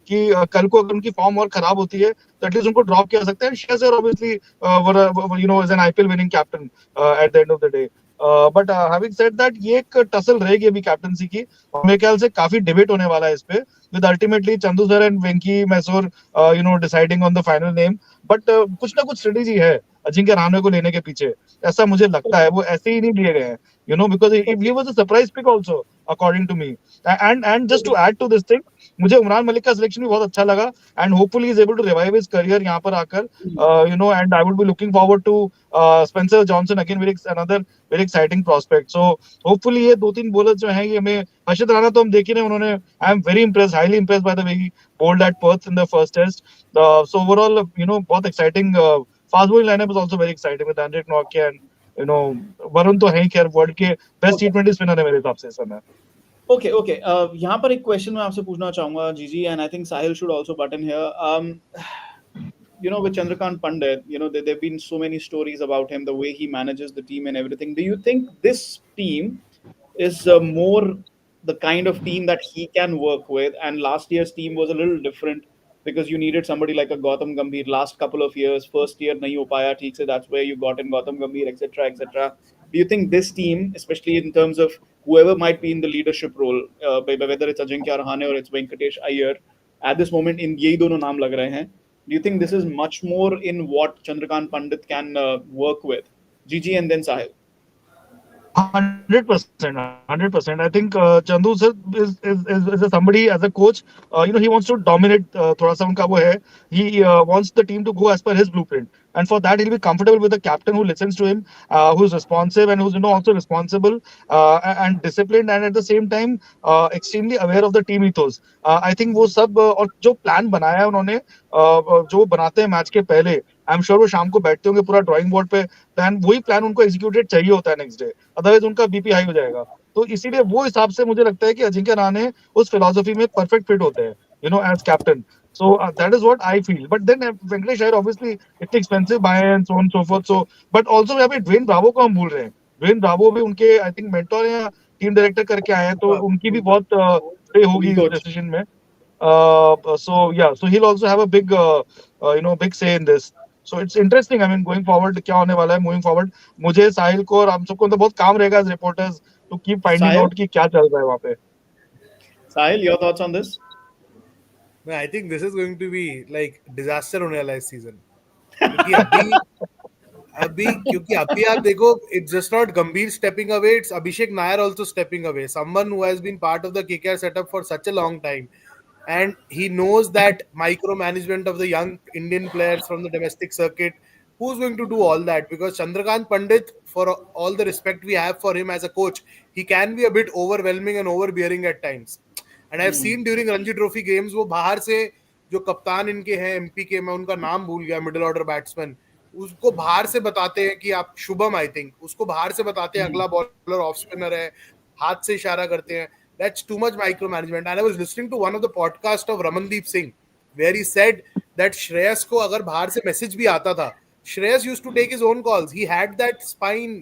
कि कल को अगर उनकी फॉर्म और खराब होती है तो एटलीस्ट उनको ड्रॉप किया सकता है, and shares are obviously as an IPL winning captain at the end of the day. But having said that, ये एक टसल रहेगी अभी कैप्टनसी की, और मेरे ख्याल से काफी डिबेट होने वाला है इस पे, with ultimately Chandu sir and Venki Mysore, deciding on the final name. But कुछ ना कुछ स्ट्रेटेजी है अजिंक्य रहाणे को लेने के पीछे, ऐसा मुझे लगता है। वो ऐसे ही नहीं लिए गए हैं, because he was a surprise pick also according to me. And just to add to this thing, मुझे उमरान मलिक का सिलेक्शन भी बहुत अच्छा लगा, and hopefully he is able to revive his career यहाँ पर आकर, and I would be looking forward to Spencer Johnson again, another very exciting prospect. So hopefully ये दो तीन बॉलर जो हैं ये हमें, हर्षित राणा तो हम देख ही रहे हैं, उन्होंने, आई am very impressed, highly impressed by the way he bowled at Perth in the first test. So overall, बहुत exciting. Fast bowling lineup is also very exciting with Andrej Nokia and Varun तो है ही, खैर वर्ल्ड के best T20 spinner है मेरे हिसाब से इस समय। ओके ओके, यहाँ पर एक क्वेश्चन मैं आपसे पूछना चाहूंगा जीजी, and I think Sahil should also but in here, with Chandrakant Pandit, there have been so many stories about him, the way he manages the team and everything. Do you think this team is more the kind of team that he can work with? And last year's team was a little different because you needed somebody like a Gautam Gambhir last couple of years. First year nahi ho paya theek se, that's where you got in Gautam Gambhir, etc., etc. Do you think this team, especially in terms of whoever might be in the leadership role, whether it's Ajinkya Rahane or it's Venkatesh Iyer, at this moment in yehi dono naam lag rahe hain, do you think this is much more in what Chandrakant Pandit can work with? GG and then Sahil. 100%, 100%. I think Chandu sir is a somebody as a coach. He wants to dominate. थोड़ा सा उनका वो है. He wants the team to go as per his blueprint, and for that he'll be comfortable with a captain who listens to him, who's responsive and who's also responsible and disciplined, and at the same time extremely aware of the team ethos. I think वो सब और जो plan बनाया है उन्होंने, जो बनाते हैं मैच के पहले, आई एम श्योर वो शाम को बैठते होंगे पूरा ड्राइंग बोर्ड पे, प्लान वही प्लान उनको एग्जीक्यूटेड चाहिए होता है नेक्स्ट डे, अदरवाइज उनका बीपी हाई हो जाएगा। तो इसीलिए वो हिसाब से मुझे लगता है कि अजिंक्य रहाणे उस फिलॉसफी में परफेक्ट फिट होते हैं, as captain. So that is what I feel. But then Venkatesh Iyer obviously it's expensive buy and so on and so forth. So but also यहाँ पे ड्वेन ब्रावो को हम भूल रहे हैं। ड्वेन ब्रावो भी उनके आई थिंक मेंटोर या टीम डायरेक्टर करके आए हैं, तो उनकी भी बहुत say होगी इस डिसीजन में। So he'll also have a big big say in this. So it's interesting. I mean, going forward क्या होने वाला है moving forward, मुझे साहिल को और हम सबको तो बहुत काम रहेगा as reporters to keep finding Sahil? out कि क्या चल रहा है वहाँ पे। Sahil, your thoughts on this? I think this is going to be like disaster होने वाला है इस सीजन, क्योंकि अभी आप देखो, it's just not Gambhir stepping away, it's Abhishek Nair also stepping away, someone who has been part of the KKR setup for such a long time, and he knows that micromanagement of the young Indian players from the domestic circuit. Who's going to do all that? Because Chandrakant Pandit, for all the respect we have for him as a coach, he can be a bit overwhelming and overbearing at times. And I've seen during Ranji Trophy games, वो बाहर से जो कप्तान इनके हैं MP के, मैं उनका नाम भूल गया, मिडिल ऑर्डर बैट्समैन, उसको बाहर से बताते हैं कि आप शुभम, आई थिंक उसको बाहर से बताते हैं अगला बॉलर ऑफ स्पिनर है, हाथ से इशारा करते हैं. That's too much micromanagement. And I was listening to one of the podcast of Ramandeep Singh, where he said that Shreyas को अगर बाहर से मैसेज भी आता था, Shreyas used to take his own calls. He had that spine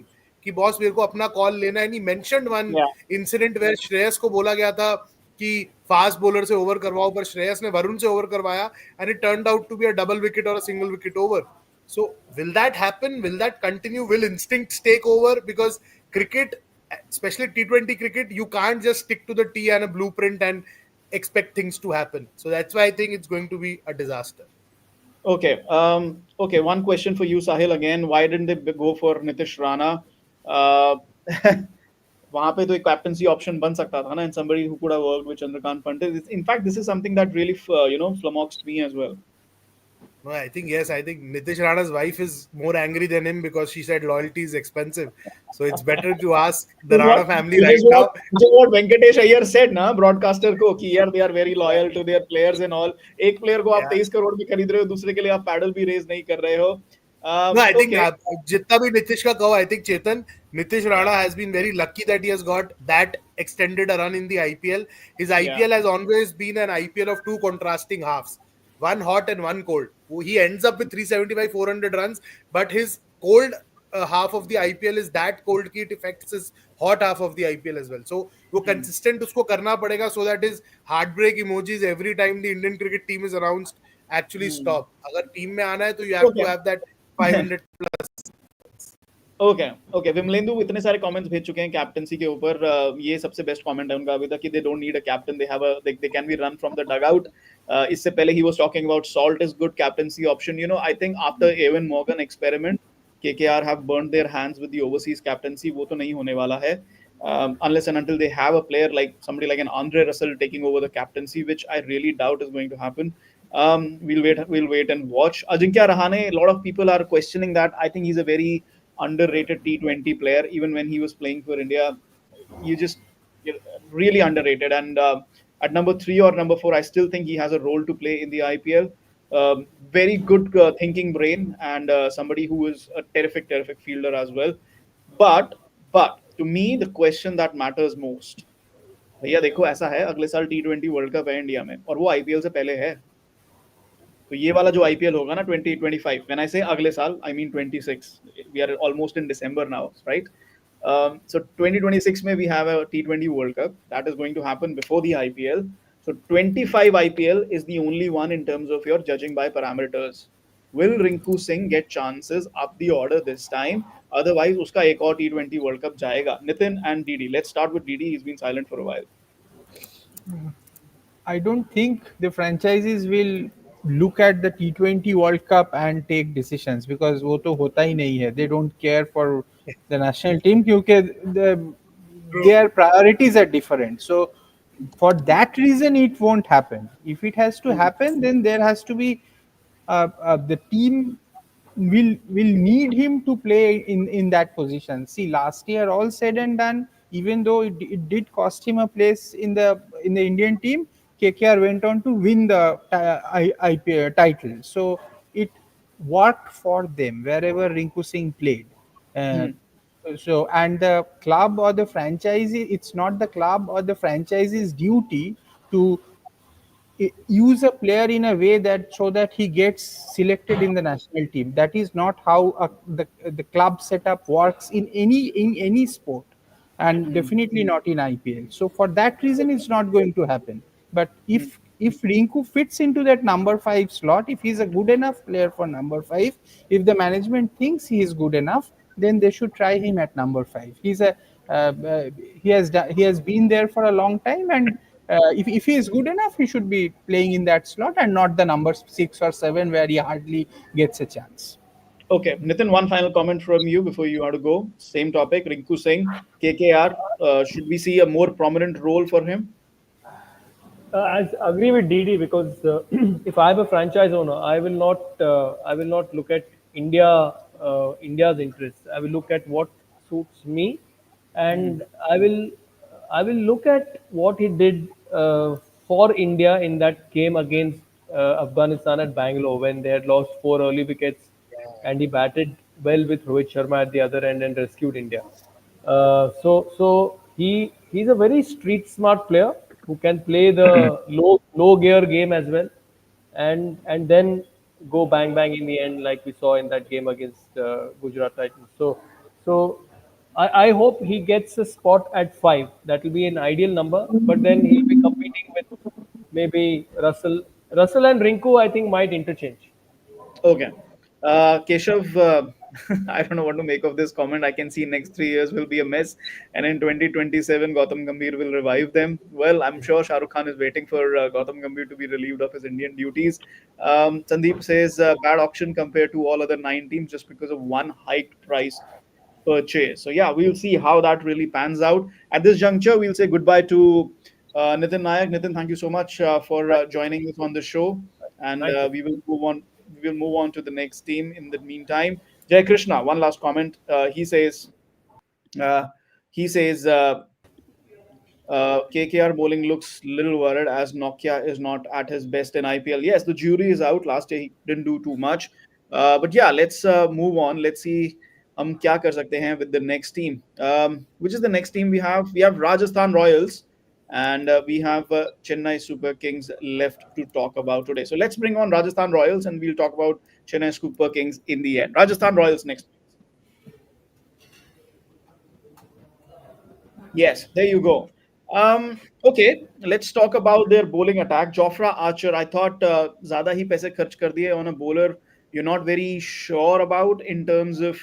कि boss मेरे को अपना कॉल लेना है. And he mentioned one incident where Shreyas को बोला गया था कि फास्ट बॉलर से ओवर करवाओ, पर श्रेयस ने वरुण से ओवर करवाया, and it turned out to be a double wicket or a single wicket over. So will that happen? Will that continue? Will instincts take over? Because cricket, especially T20 cricket, you can't just stick to the T and a blueprint and expect things to happen. So that's why I think it's going to be a disaster. Okay. Okay. One question for you, Sahil. Again, why didn't they go for Nitish Rana? वहां पे तो एक captaincy option बन सकता था ना, and somebody who could have worked with Chandrakant Pandit. In fact, this is something that really flummoxed me as well. No, I think yes. I think Nitish Rana's wife is more angry than him because she said loyalty is expensive. So it's better to ask the Rana family right now. What Venkatesh Iyer said ना broadcaster को कि यार they are very loyal to their players and all. एक player को आप 23 करोड़ में खरीद रहे हो, दूसरे के लिए आप पैडल भी रेज नहीं कर रहे हो. No, I think Okay. जितना भी नीतीश का कहो, I think Chetan, Nitish Rana has been very lucky that he has got that extended a run in the IPL. His Yeah. IPL has always been an IPL of two contrasting halves, one hot and one cold. He ends up with 375, 400 runs, but his cold half of the IPL is that cold ki it affects his hot half of the IPL as well. So वो Hmm. consistent उसको करना पड़ेगा so that his heartbreak emojis every time the Indian cricket team is announced actually Hmm. stop. अगर team में आना है तो you have to Okay. have that 500 plus. Okay okay, Vimalendu इतने सारे कमेंट्स भेज चुके हैं कैप्टनसी के ऊपर। ये सबसे बेस्ट कमेंट है उनका अभी तक कि they don't need a captain, they can be run from the dugout. इससे पहले ही was talking about Salt is good captaincy option. You know, I think after Eoin Morgan experiment KKR have burned their hands with the overseas captaincy. वो तो नहीं होने वाला है unless and until they have a player like somebody like an Andre Russell taking over the captaincy, which I really doubt is going to happen. We'll wait and watch. Ajinkya Rahane, a lot of people are questioning that. I think he's a very underrated T20 player. Even when he was playing for India, you just you're really underrated. And at number three or number four, I still think he has a role to play in the IPL. Very good thinking brain and somebody who is a terrific fielder as well. But but to me, the question that matters most, भैया देखो ऐसा है, अगले साल T20 world cup है India में और वो आईपीएल से पहले है। तो ये वाला जो आईपीएल होगा ना 2025, व्हेन आई से अगले साल I mean 26, we are almost in December now, right? So 2026 में we have a T20 World Cup that is going to happen before the IPL. So 25 IPL is the only one in terms of your judging by parameters. Will Rinku Singh get chances up the order this time? Otherwise उसका एक और T20 World Cup जाएगा। Nitin and Didi, let's start with Didi. He's been silent for a while. I don't think the franchises will look at the T20 World Cup and take decisions because वो तो होता ही नहीं है. They don't care for the national team क्योंकि their priorities are different. So for that reason, it won't happen. If it has to happen, then there has to be the team will need him to play in that position. See, last year, all said and done, even though it did cost him a place in the Indian team, KKR went on to win the IPL title. So it worked for them wherever Rinku Singh played. Uh, so and the club or the franchise, it's not the club or the franchise's duty to use a player in a way that so that he gets selected in the national team. That is not how the club setup works in any sport, and definitely not in IPL. So for that reason it's not going to happen. But if Rinku fits into that number 5 slot, if he's a good enough player for number 5, if the management thinks he is good enough, then they should try him at number 5. He's a he has been there for a long time, and if he is good enough, he should be playing in that slot and not the number 6 or 7 where he hardly gets a chance. Okay, Nitin, one final comment from you before you have to go. Same topic, Rinku Singh, KKR. Should we see a more prominent role for him? I agree with DD because if I am a franchise owner, I will not look at India's interests. I will look at what suits me, and I will I will look at what he did for India in that game against Afghanistan at Bangalore when they had lost 4 early wickets, and he batted well with Rohit Sharma at the other end and rescued India. So he's a very street smart player who can play the low gear game as well, and then go bang bang in the end like we saw in that game against Gujarat Titans. So I hope he gets a spot at 5. That will be an ideal number, but then he'll be competing with maybe Russell and Rinku. I think might interchange. Okay. Keshav, I don't know what to make of this comment. I can see next 3 years will be a mess, and in 2027, Gautam Gambhir will revive them. Well, I'm sure Shah Rukh Khan is waiting for Gautam Gambhir to be relieved of his Indian duties. Sandeep says bad auction compared to all other 9 teams just because of one hiked price purchase. So yeah, we'll see how that really pans out. At this juncture, we'll say goodbye to Nitin Nayak. Nitin, thank you so much for joining us on the show, and Thank you. we will move on. We will move on to the next team. In the meantime, Jay Krishna, one last comment. Uh, he says KKR bowling looks little worried as Nokia is not at his best in IPL. Yes, the jury is out. Last year he didn't do too much. But yeah, let's move on. Let's see हम क्या कर सकते हैं with the next team. Which is the next team we have? We have Rajasthan Royals and we have Chennai Super Kings left to talk about today. So let's bring on Rajasthan Royals and we'll talk about Chennai Super Kings in the end. Rajasthan Royals next. Yes, there you go. Okay, let's talk about their bowling attack. Jofra Archer, I thought ज़्यादा ही पैसे खर्च कर दिए on a bowler you're not very sure about in terms of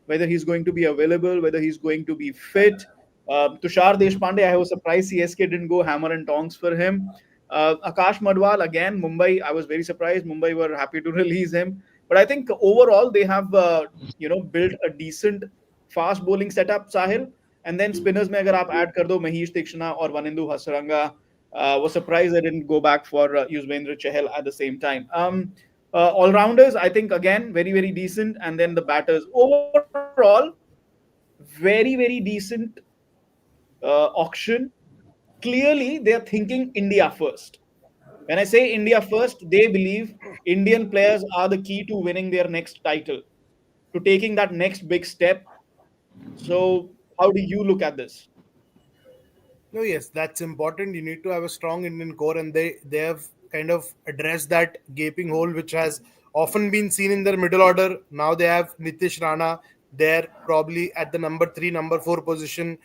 whether he's going to be available, whether he's going to be fit. Tushar Deshpande, I was surprised CSK didn't go hammer and tongs for him. Akash Madwal, again, Mumbai, I was very surprised. Mumbai were happy to release him. But I think overall they have, built a decent fast bowling setup, Sahil. And then spinners में अगर आप add कर दो महीश तीक्ष्णा और Wanindu Hasaranga was surprised they didn't go back for Yuzvendra Chahal at the same time. All rounders, I think again very very decent, and then the batters overall very very decent auction. Clearly, they are thinking India first. When I say India first, they believe Indian players are the key to winning their next title, to taking that next big step. So, how do you look at this? No, yes, that's important. You need to have a strong Indian core, and they have kind of addressed that gaping hole which has often been seen in their middle order. Now they have Nitish Rana there, probably at the number three, number four position.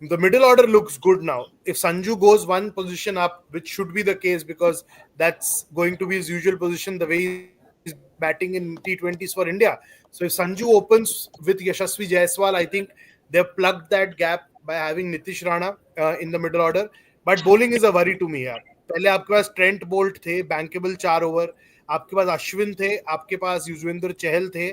The middle order looks good now. If Sanju goes one position up, which should be the case because that's going to be his usual position, the way he's batting in T20s for India. So if Sanju opens with Yashasvi Jaiswal, I think they've plugged that gap by having Nitish Rana in the middle order. But bowling is a worry to me यार. पहले आपके पास Trent Boult थे, bankable 4 over, आपके पास अश्विन थे, आपके पास युजवेंद्र चहल थे.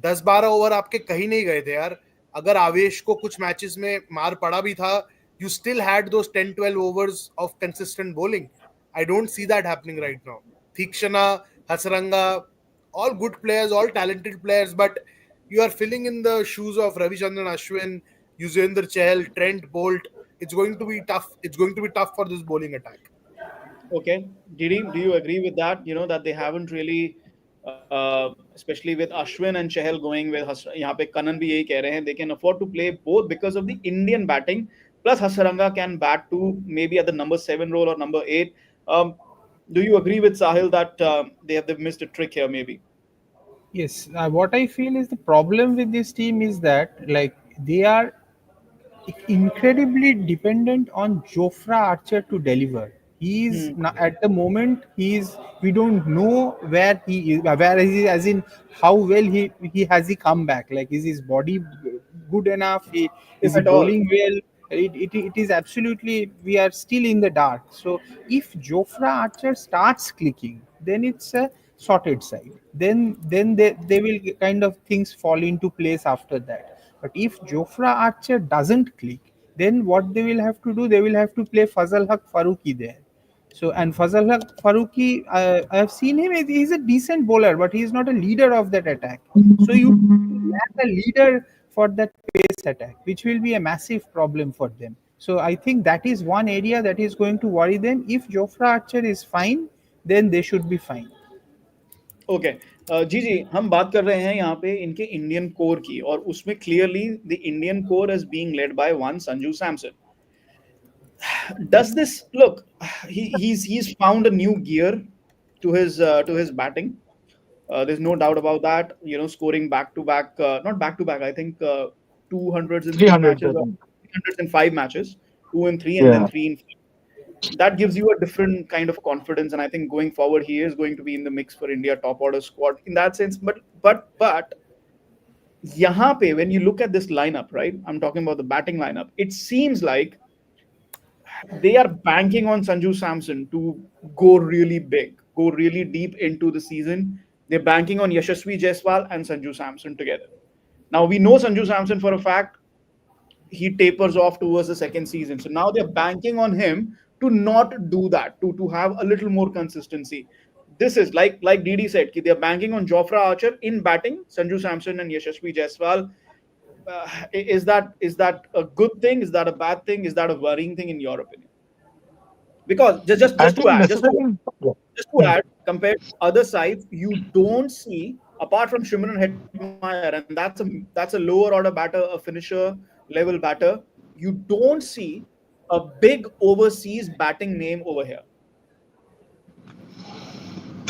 10-12 over आपके कहीं नहीं गए थे यार. अगर आवेश को कुछ मैचेस में मार पड़ा भी था, you still had those 10-12 overs of consistent bowling. I don't see that happening right now. Thikshana, Hasaranga, all good players, all talented players, but you are filling in the shoes of Ravichandran Ashwin, Yuzvendra Chahal, Trent Bolt. It's going to be tough. It's going to be tough for this bowling attack. Okay, Didi, do you agree with that? You know that they haven't really, especially with Ashwin and Chahal going with यहाँ पे Kanan भी यही कह रहे हैं they can afford to play both because of the Indian batting. Plus Hasaranga can bat too, maybe at the number 7 role or number 8. Do you agree with Sahil that they've missed a trick here maybe? Yes, what I feel is the problem with this team is that like they are incredibly dependent on Jofra Archer to deliver. He's Hmm. at the moment he's we don't know where he is, where is he, as in how well he has he come back. Like is his body good enough? Is If he at all. bowling well? It is absolutely we are still in the dark. So if Jofra Archer starts clicking, then it's a sorted side. Then they will kind of things fall into place after that. But if Jofra Archer doesn't click, then what they will have to do, they will have to play Fazal Haq Faruqi there. So and Fazal Haq Faruqi, I have seen him. He's a decent bowler, but he is not a leader of that attack. So you lack a leader for that pace attack, which will be a massive problem for them. So I think that is one area that is going to worry them. If Jofra Archer is fine, then they should be fine. Okay, जी जी, हम बात कर रहे हैं यहाँ पे इनके इंडियन कोर की और उसमें clearly the Indian core is being led by one Sanju Samson. Does this look? He's found a new gear to his batting. There's no doubt about that. You know, scoring back to back, not back to back. I think 200s in three 300, matches I or think. 300s in 5 matches, 2 and 3, and then Yeah. 3 in 5. That gives you a different kind of confidence, and I think going forward, he is going to be in the mix for India top order squad in that sense. But यहाँ पे when you look at this lineup, right? I'm talking about the batting lineup. It seems like they are banking on Sanju Samson to go really big, go really deep into the season. They're banking on Yashasvi Jaiswal and Sanju Samson together. Now we know Sanju Samson for a fact he tapers off towards the second season. So now they're banking on him to not do that, to have a little more consistency. This is like Didi said, they're banking on Jofra Archer in batting, Sanju Samson and Yashasvi Jaiswal. Is that a good thing? Is that a bad thing? Is that a worrying thing in your opinion? Because just I just to think add necessary. Yeah. just to add compared to other sides, you don't see apart from Shimron Hetmeyer, and that's a lower order batter, a finisher level batter. You don't see a big overseas batting name over here.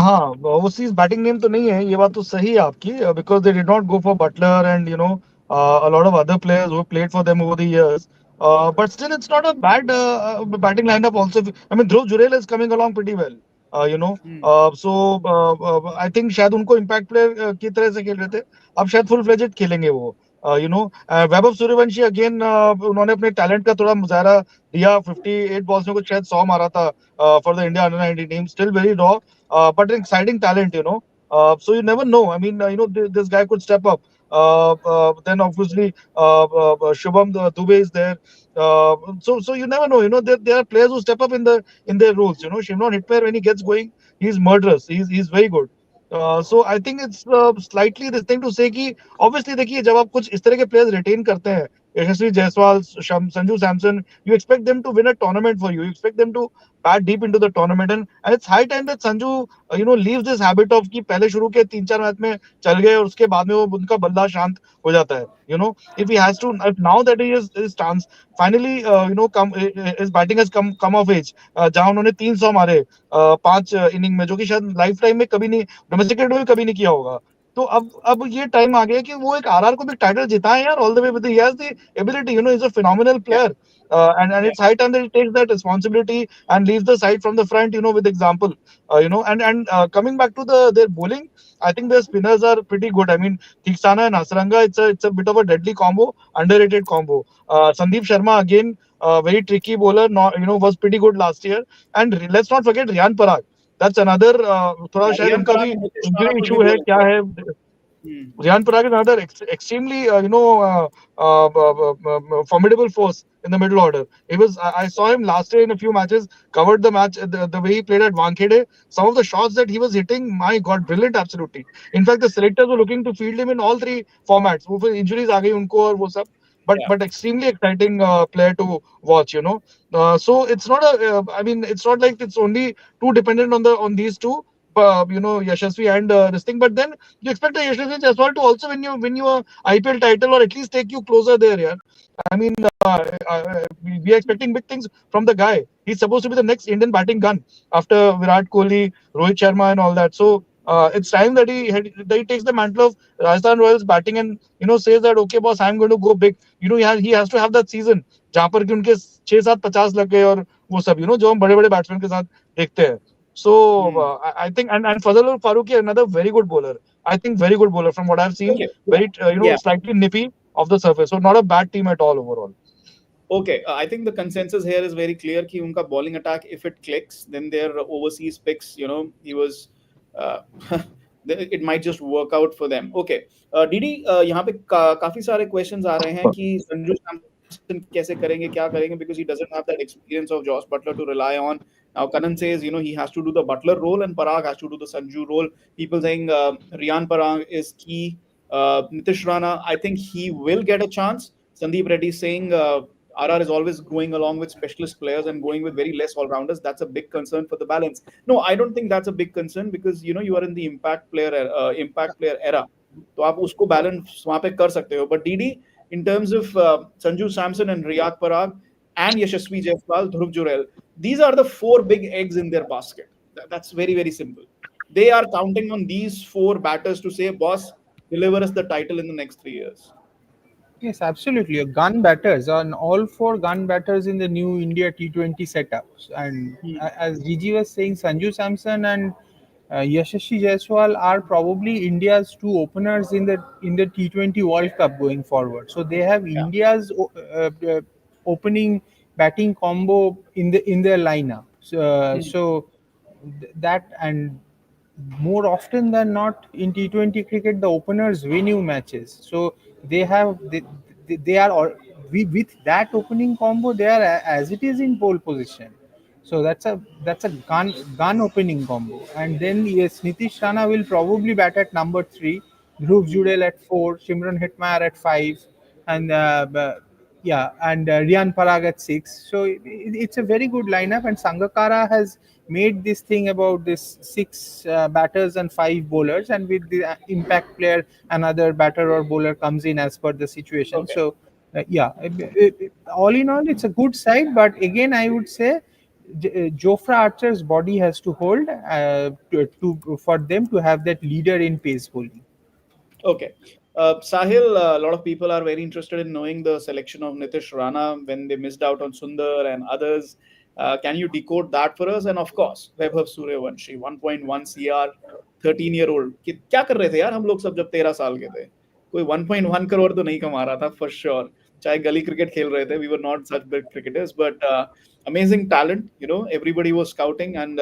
हाँ, overseas batting name तो नहीं है, ये बात तो सही है आपकी, because they did not go for Buttler and a lot of other players who played for them over the years. But still, it's not a bad batting lineup. Also, I mean, Dhruv Jurel is coming along pretty well. Hmm. So I think शायद उनको impact player की तरह से खेल रहे थे. अब शायद full fledged खेलेंगे वो. वैभव सूर्यवंशी अगेन उन्होंने अपने टैलेंट का थोड़ा मुजाहरा दिया. 58 बॉल्स में कुछ शायद 100 मारा था for the India under 19 team. Still very raw. But an exciting talent. So you never know. I mean, this guy could step up. Then obviously Shubham Dubey is there. So you never know. There are players who step up in their roles. Shimron Hitmair, when he gets going, he's murderous. He's very good. So I think it's slightly this thing to say कि obviously देखिए जब आप कुछ इस तरह के players retain करते हैं, यशस्वी Jaiswal, Sanju Samson, you expect them to win a tournament for you. You expect them to bat deep into the tournament, and it's high time that Sanju leaves this habit of कि पहले शुरू के 3-4 match में चल गए और उसके बाद में वो उनका बल्ला शांत हो जाता है. If he has to, if now that he is his stance finally come, his batting has come of age, जहां उन्होंने 300 मारे 5 इनिंग में, जो कि शायद लाइफ टाइम में कभी नहीं, डोमेस्टिक क्रिकेट में कभी नहीं किया होगा. तो अब ये टाइम आ गया कि वो एक आरआर को भी टाइटल जिताए यार, all the way with he has the ability, is a phenomenal Yeah, player. And yeah, it's high time that he takes that responsibility and leaves the side from the front, with example. And coming back to their bowling, I think their spinners are pretty good. I mean, Theeksana and Hasranga, it's a bit of a deadly combo, underrated combo. Sandeep Sharma again, very tricky bowler, not, was pretty good last year. And let's not forget Riyan Parag. That's another. थोड़ा yeah. शायद Riyan उनका Parag भी and Nitish Rana injury could be issue है, bowling क्या for. है. Hmm. Ryan Parag is another extremely, formidable force in the middle order. I saw him last year in a few matches, covered the match, the way he played at Wankhede. Some of the shots that he was hitting, my God, brilliant, absolutely. In fact, the selectors were looking to field him in all three formats. वो फिर injuries आ गई उनको और वो सब. But Yeah. but extremely exciting player to watch. So it's not I mean, it's not like it's only too dependent on these two. Yashasvi and this thing. But then you expect a Yashasvi Jaiswal to also win you a IPL title, or at least take you closer there. Yeah, I mean, we are expecting big things from the guy. He's supposed to be the next Indian batting gun after Virat Kohli, Rohit Sharma, and all that. So it's time that he takes the mantle of Rajasthan Royals batting and says that, okay, boss, I'm going to go big. He has to have that season जहाँ पर कि उनके 6-7-50 लग गए और वो सब जो हम बड़े बड़े बैट्समैन के साथ देखते हैं. So Hmm. I think, and Fazlul Farooqi, another very good bowler. I think very good bowler from what I've seen. Okay. Yeah. Very Yeah. slightly nippy off the surface. So not a bad team at all overall. Okay, I think the consensus here is very clear कि उनका bowling attack, if it clicks, then their overseas picks, he was, uh, it might just work out for them. Okay, Didi, यहाँ पे काफी सारे questions आ रहे हैं कि संजू सैमसन कैसे करेंगे, क्या करेंगे, because he doesn't have that experience of Josh Butler to rely on. Now Kanan says, he has to do the Butler role and Parag has to do the Sanju role. People saying Riyan Parag is key. Nitish Rana, I think he will get a chance. Sandeep Reddy saying RR is always going along with specialist players and going with very less all rounders. That's a big concern for the balance. No, I don't think that's a big concern because you are in the impact player era. तो आप उसको balance वहां पे कर सकते हो. But DD, in terms of Sanju Samson and Riyad Parag and Yashasvi Jaiswal, Dhruv Jurel, these are the four big eggs in their basket. That's very, very simple. They are counting on these four batters to say, boss, deliver us the title in the next 3 years. Yes, absolutely. Gun batters on all four gun batters in the new India T20 setups. And Hmm. as Gigi was saying, Sanju Samson and Yashasvi Jaiswal are probably India's two openers in the T20 World Cup going forward. So they have Yeah. India's opening batting combo in their lineup. Hmm. So that, and more often than not in T20 cricket, the openers win you matches. So they are with that opening combo, they are as it is in pole position. So that's a gun opening combo. And then yes, Nitish Rana will probably bat at number 3, Dhruv Hmm. Jurel at 4, Shimron Hetmeyer at 5, and Yeah, and Rian Parag at six. So it's a very good lineup, and Sangakkara has made this thing about this six batters and five bowlers, and with the impact player, another batter or bowler comes in as per the situation. Okay. So yeah, all in all, it's a good side. But again, I would say Jofra Archer's body has to hold to for them to have that leader in pace bowling. Okay. Sahil, a lot of people are very interested in knowing the selection of Nitish Rana when they missed out on Sundar and others. Can you decode that for us? And of course, Vaibhav Suryavanshi, 1.1 CR, 13 year old. क्या कर रहे थे यार हम लोग सब जब 13 साल के थे? कोई 1.1 करोड़ तो नहीं कमा रहा था for sure. चाहे गली क्रिकेट खेल रहे थे, we were not such big cricketers, but amazing talent. You know, everybody was scouting, and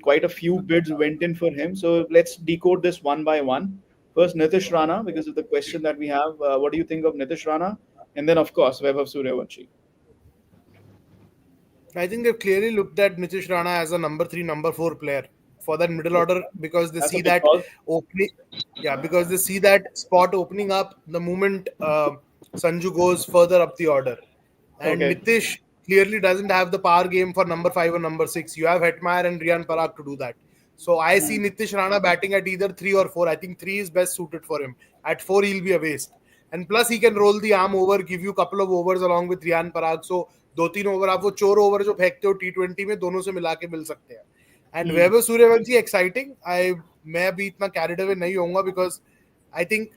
quite a few bids went in for him. So let's decode this one by one. First, Nitish Rana, because of the question that we have. What do you think of Nitish Rana? And then, of course, Vaibhav Suryavanshi. I think they've clearly looked at Nitish Rana as a number three, number four player for that middle order because they That's a see big that call. opening. Yeah, because they see that spot opening up the moment Sanju goes further up the order. And Okay. Nitish clearly doesn't have the power game for number five or number six. You have Hetmeyer and Rian Parag to do that. So I see Hmm. Nitish Rana batting at either three or four. I think three is best suited for him. At four, he'll be a waste. And plus, he can roll the arm over, give you a couple of overs along with Rian Parag. So दो तीन over आप वो चोर over जो फेंकते हो T20 में दोनों से मिला के मिल सकते हैं. And Hmm. Vaibhav Suryavanshi exciting. मैं अभी इतना कैरिड अवे नहीं होऊंगा because I think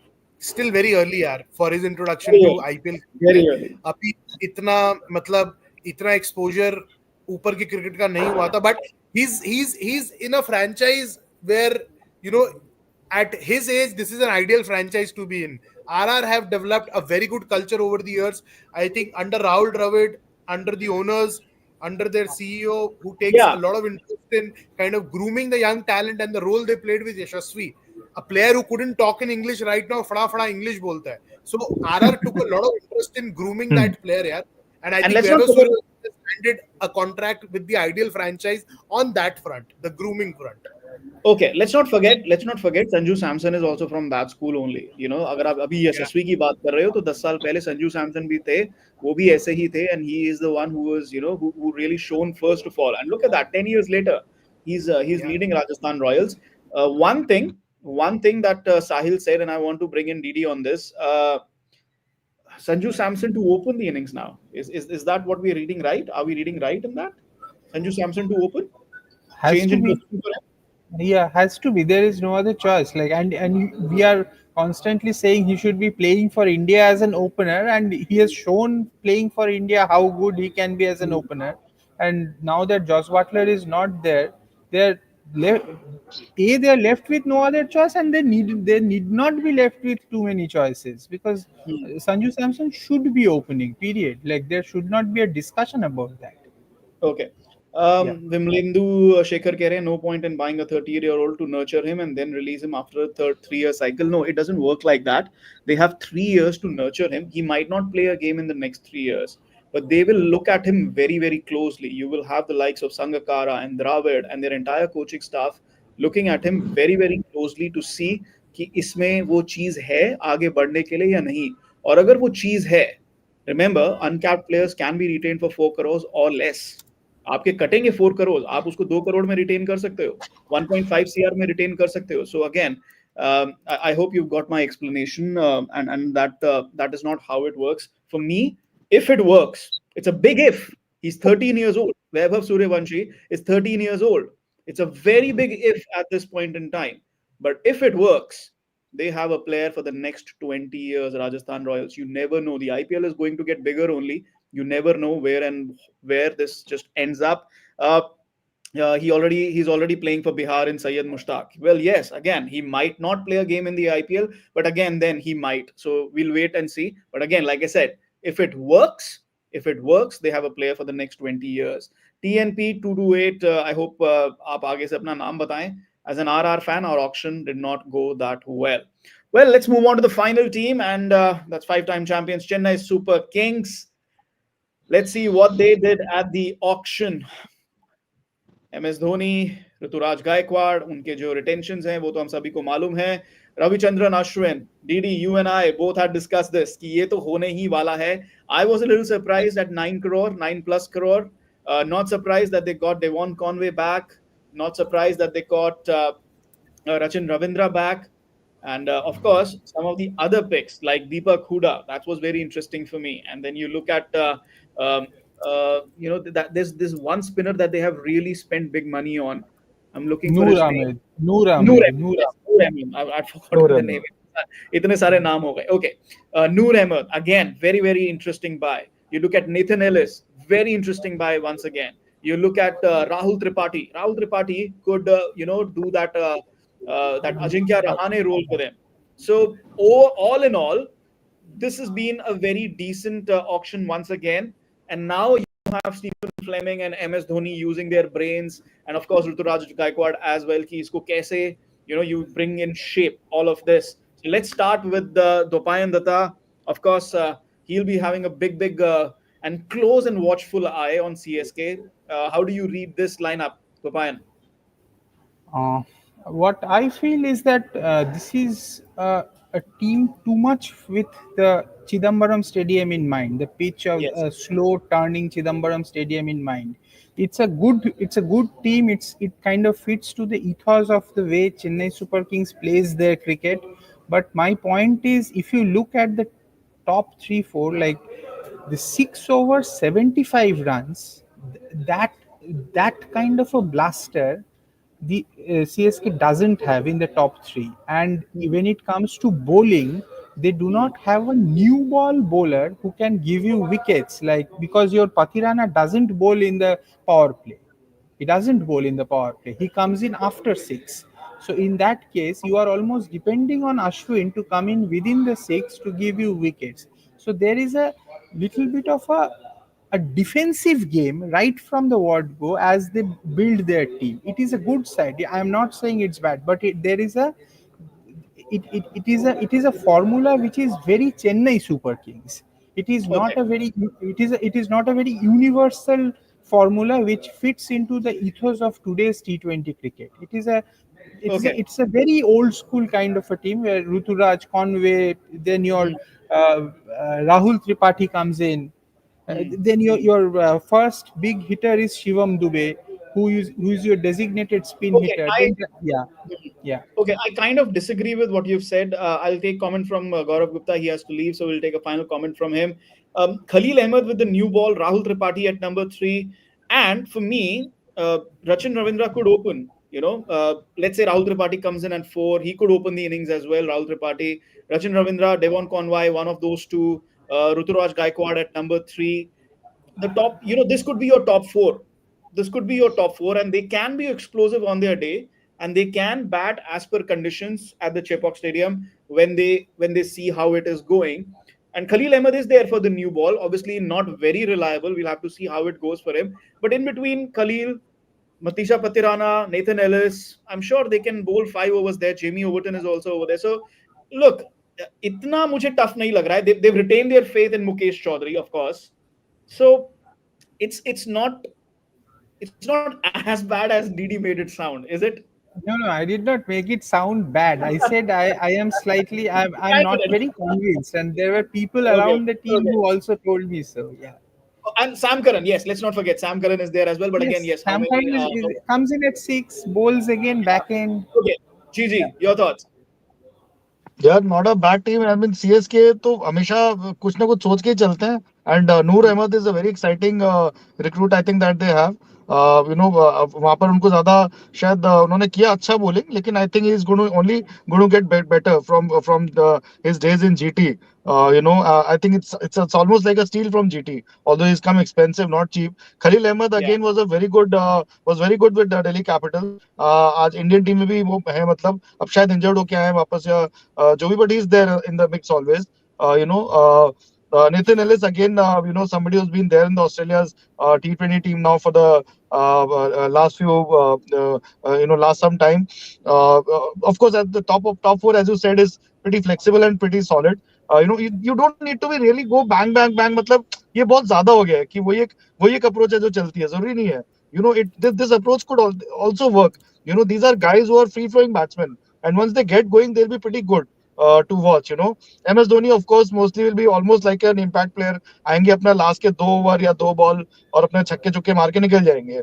still very early यार for his introduction Very too early. IPL. Very early. अभी इतना मतलब इतना एक्सपोजर ऊपर की क्रिकेट का नहीं हुआ था but he's in a franchise where you know at his age this is an ideal franchise to be in. RR have developed a very good culture over the years. I think under Rahul Dravid, under the owners, under their CEO who takes Yeah. a lot of interest in kind of grooming the young talent and the role they played with Yashasvi, a player who couldn't talk in English right now फड़ा फड़ा English बोलता है. So RR took a lot of interest in grooming Hmm. that player यार. And I And think let's not Vaibhav forget. Suryavanshi has landed a contract with the ideal franchise on that front, the grooming front. Okay, let's not forget. Let's not forget. Sanju Samson is also from that school only. You know, अगर आप अभी Yeah. यशस्वी की बात कर रहे हो तो 10 साल पहले संजू सैमसन भी थे. वो भी ऐसे ही थे, and he is the one who was, who really shown first to fall. And look at that. 10 years later, he's Yeah. leading Rajasthan Royals. One thing that Sahil said, and I want to bring in Didi on this. Sanju Samson to open the innings now. Is that what we're reading right? Are we reading right in that? Sanju Samson to open? Has Change to in be. position for him? Yeah, has to be. There is no other choice. Like, and we are constantly saying he should be playing for India as an opener, and he has shown playing for India how good he can be as an opener. And now that Josh Butler is not there, they're left. They're left with no other choice, and they need not be left with too many choices because Hmm. Sanju Samson should be opening. Period. Like there should not be a discussion about that. Okay. Yeah. Vimlendu Shekhar keh rahe, no point in buying a 30-year-old to nurture him and then release him after a third 3 year cycle. No, it doesn't work like that. They have 3 years to nurture him. He might not play a game in the next 3 years, but they will look at him very, very closely. You will have the likes of Sangakkara and Dravid and their entire coaching staff looking at him very, very closely to see कि इसमें वो चीज है आगे बढ़ने के लिए या नहीं. और अगर वो चीज है, remember, uncapped players can be retained for 4 crores or less. आपके कटेंगे 4 करोड़, आप उसको 2 करोड़ में रिटेन कर सकते हो, 1.5 CR में रिटेन कर सकते हो. So again, I hope you've got my explanation, and that is not how it works for me. If it works, it's a big if. He's 13 years old. Vaibhav Suryavanshi is 13 years old. It's a very big if at this point in time. But if it works, they have a player for the next 20 years. Rajasthan Royals, you never know. The IPL is going to get bigger only. You never know where this just ends up. He's already playing for Bihar in Syed Mushtaq. Well, yes, again, he might not play a game in the IPL, but again, then he might. So we'll wait and see. But again, like I said, if it works, they have a player for the next 20 years. TNP 228. I hope आप आगे से अपना नाम बताएं. As an RR fan, our auction did not go that well. Well, let's move on to the final team, and that's five-time champions Chennai Super Kings. Let's see what they did at the auction. MS Dhoni Rituraj Gaekwad, उनके जो retention हैं वो तो हम सभी को मालूम है. Ravichandran Ashwin, DD, you and I both had discussed this कि ये तो होने ही वाला है. I was a little surprised at 9 crore, 9 plus crore. Not surprised that they got Devon Conway back. Not surprised that they got Rachin Ravindra back. And of course, some of the other picks like Deepak Huda, that was very interesting for me. And then you look at, um, that there's this one spinner that they have really spent big money on. I'm looking for Noor his name. Ahmed, Noor Noor Ahmed, Ahmed, Noor yes, Ahmed. Noor Ahmed. I'd No forgotten the name. run. इतने सारे नाम हो गए. Okay, Noor Ahmed, again, very very interesting buy. You look at Nathan Ellis, very interesting buy once again. You look at Rahul Tripathi. Rahul Tripathi could do that Ajinkya Rahane role for them. So all in all, this has been a very decent auction once again. And now you have Stephen Fleming and MS Dhoni using their brains, and of course Ruturaj Gaikwad as well. Ki isko kaise, you bring in shape all of this. So let's start with the Dopayan Datta. Of course, he'll be having a big and close and watchful eye on CSK. How do you read this lineup, Dopayan? Uh, what I feel is that this is a team too much with the Chidambaram Stadium in mind, the pitch of Yes. slow turning Chidambaram Stadium in mind. It's a good team. It kind of fits to the ethos of the way Chennai Super Kings plays their cricket. But my point is, if you look at the top three, four, like the 6 over 75 runs, that kind of a blaster the CSK doesn't have in the top three. And when it comes to bowling, they do not have a new ball bowler who can give you wickets. Like, because your Pathirana doesn't bowl in the power play. He doesn't bowl in the power play. He comes in after six. So in that case, you are almost depending on Ashwin to come in within the six to give you wickets. So there is a little bit of a defensive game right from the word go as they build their team. It is a good side. I am not saying it's bad, but there is a it is a formula which is very Chennai Super Kings. It is not Okay. a very it is not a very universal formula which fits into the ethos of today's T20 cricket. Okay. It's a very old school kind of a team where Ruturaj, Conway, then your Hmm. Rahul Tripathi comes in. Hmm. Then your first big hitter is Shivam Dubey, who is your designated spin Okay. hitter. I Then yeah, Mhm. yeah. Okay, I kind of disagree with what you've said. I'll take comment from Gaurav Gupta. He has to leave, so we'll take a final comment from him. Khalil Ahmed with the new ball, Rahul Tripathi at number three, and for me, Rachin Ravindra could open. Let's say Rahul Tripathi comes in at four, he could open the innings as well. Rahul Tripathi, Rachin Ravindra, Devon Conway, one of those two. Ruturaj Gaikwad at number three. The top, this could be your top four. This could be your top four, and they can be explosive on their day, and they can bat as per conditions at the Chepauk Stadium when they see how it is going. And Khalil Ahmed is there for the new ball. Obviously, not very reliable. We'll have to see how it goes for him. But in between Khalil, Matisha Patirana, Nathan Ellis, I'm sure they can bowl 5 overs there. Jamie Overton is also over there. So, look, इतना मुझे tough नहीं लग रहा है. They've retained their faith in Mukesh Chaudhary, of course. So it's not as bad as DD made it sound, is it? No, I did not make it sound bad. I said I am slightly, I'm not Confident. very convinced, and there were people Okay, around the team okay. who also told me so. Yeah. And Sam Curran, yes, let's not forget Sam Curran is there as well. But again, Yes, yes, how Sam many? Curran comes in at six, bowls again back end. Okay, Yeah. GG, your thoughts? यार not a bad team I mean CSK तो हमेशा कुछ ना कुछ सोच के ही चलते हैं and Noor Ahmad is a very exciting recruit I think that they have वहां पर उनको ज्यादा शायद उन्होंने किया अच्छा बॉलिंग लेकिन I think he is only going to get better from his days in GT I think it's almost like a steal from GT although he's come expensive not cheap. Khalil Ahmed Yeah, again was very good with Delhi Capitals. आज Indian team में भी वो है मतलब अब शायद injured होके आए हैं वापस या Joey, but he's there in the mix always. Nathan Ellis again, somebody who's been there in the Australia's T20 team now for the last few, last some time. Of course, at the top four, as you said, is pretty flexible and pretty solid. You don't need to be really go bang bang bang. मतलब ये बहुत ज्यादा हो गया है कि वही एक अप्रोच है जो चलती है जरूरी नहीं है this approach could also work. These are guys who are free flowing batsmen, and once they get going, they'll be pretty good to watch. MS Dhoni, of course, mostly will be almost like an impact player. आएंगे अपना last के 2 over या 2 ball और अपने छक्के चुक्के मार के निकल जाएंगे,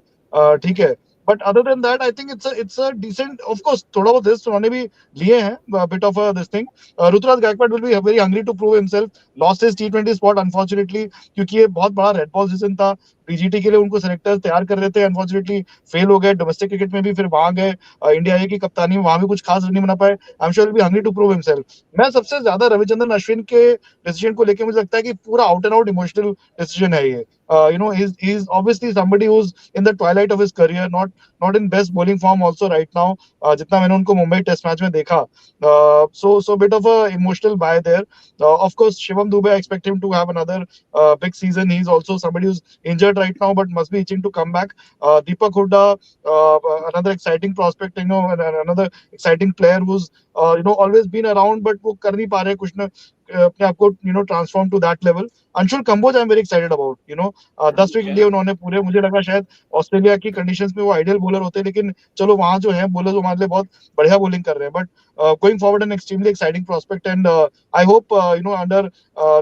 ठीक है. But other than that, I think it's a decent. Of course, थोड़ा बहुत this उन्होंने भी लिए हैं, a bit of a this thing. Ruturaj Gaikwad will be very hungry to prove himself. Lost his T20 spot unfortunately, क्योंकि ये बहुत बड़ा रेड बॉल सीजन था. पीजीटी के लिए उनको सेलेक्टर्स तैयार कर रहे थे, अनफॉर्चुनेटली फेल हो गए. डोमेस्टिक क्रिकेट में भी फिर वहां गए, इंडिया ए की कप्तानी में वहां भी कुछ खास नहीं बना पाए. I am sure will be hungry to prove himself. मैं सबसे ज्यादा रविचंद्रन अश्विन के डिसीजन को लेकर मुझे लगता है कि पूरा out and out emotional decision है ये. He's obviously somebody who's in the twilight of his career, not in best bowling form also right now. जितना मैंने उनको मुंबई टेस्ट मैच में देखा, so bit of a emotional buy there. Of course, Shivam Dube, I expect him to have another big season. He's also somebody who's injured right now, but must be itching to come back. Deepak Hooda, another exciting prospect, and another exciting player who's always been around, but वो कर नहीं पा रहे कुछ ना अपने आप को transform to that level. Anshul Kamboj I am very excited about. 10 wicket लिए उन्होंने पूरे. मुझे लगा शायद ऑस्ट्रेलिया की कंडीशंस में वो आइडियल बॉलर होते हैं, लेकिन चलो वहां जो है बॉलर हमारे लिए बहुत बढ़िया बॉलिंग कर रहे हैं. But going forward an extremely exciting prospect, and I hope under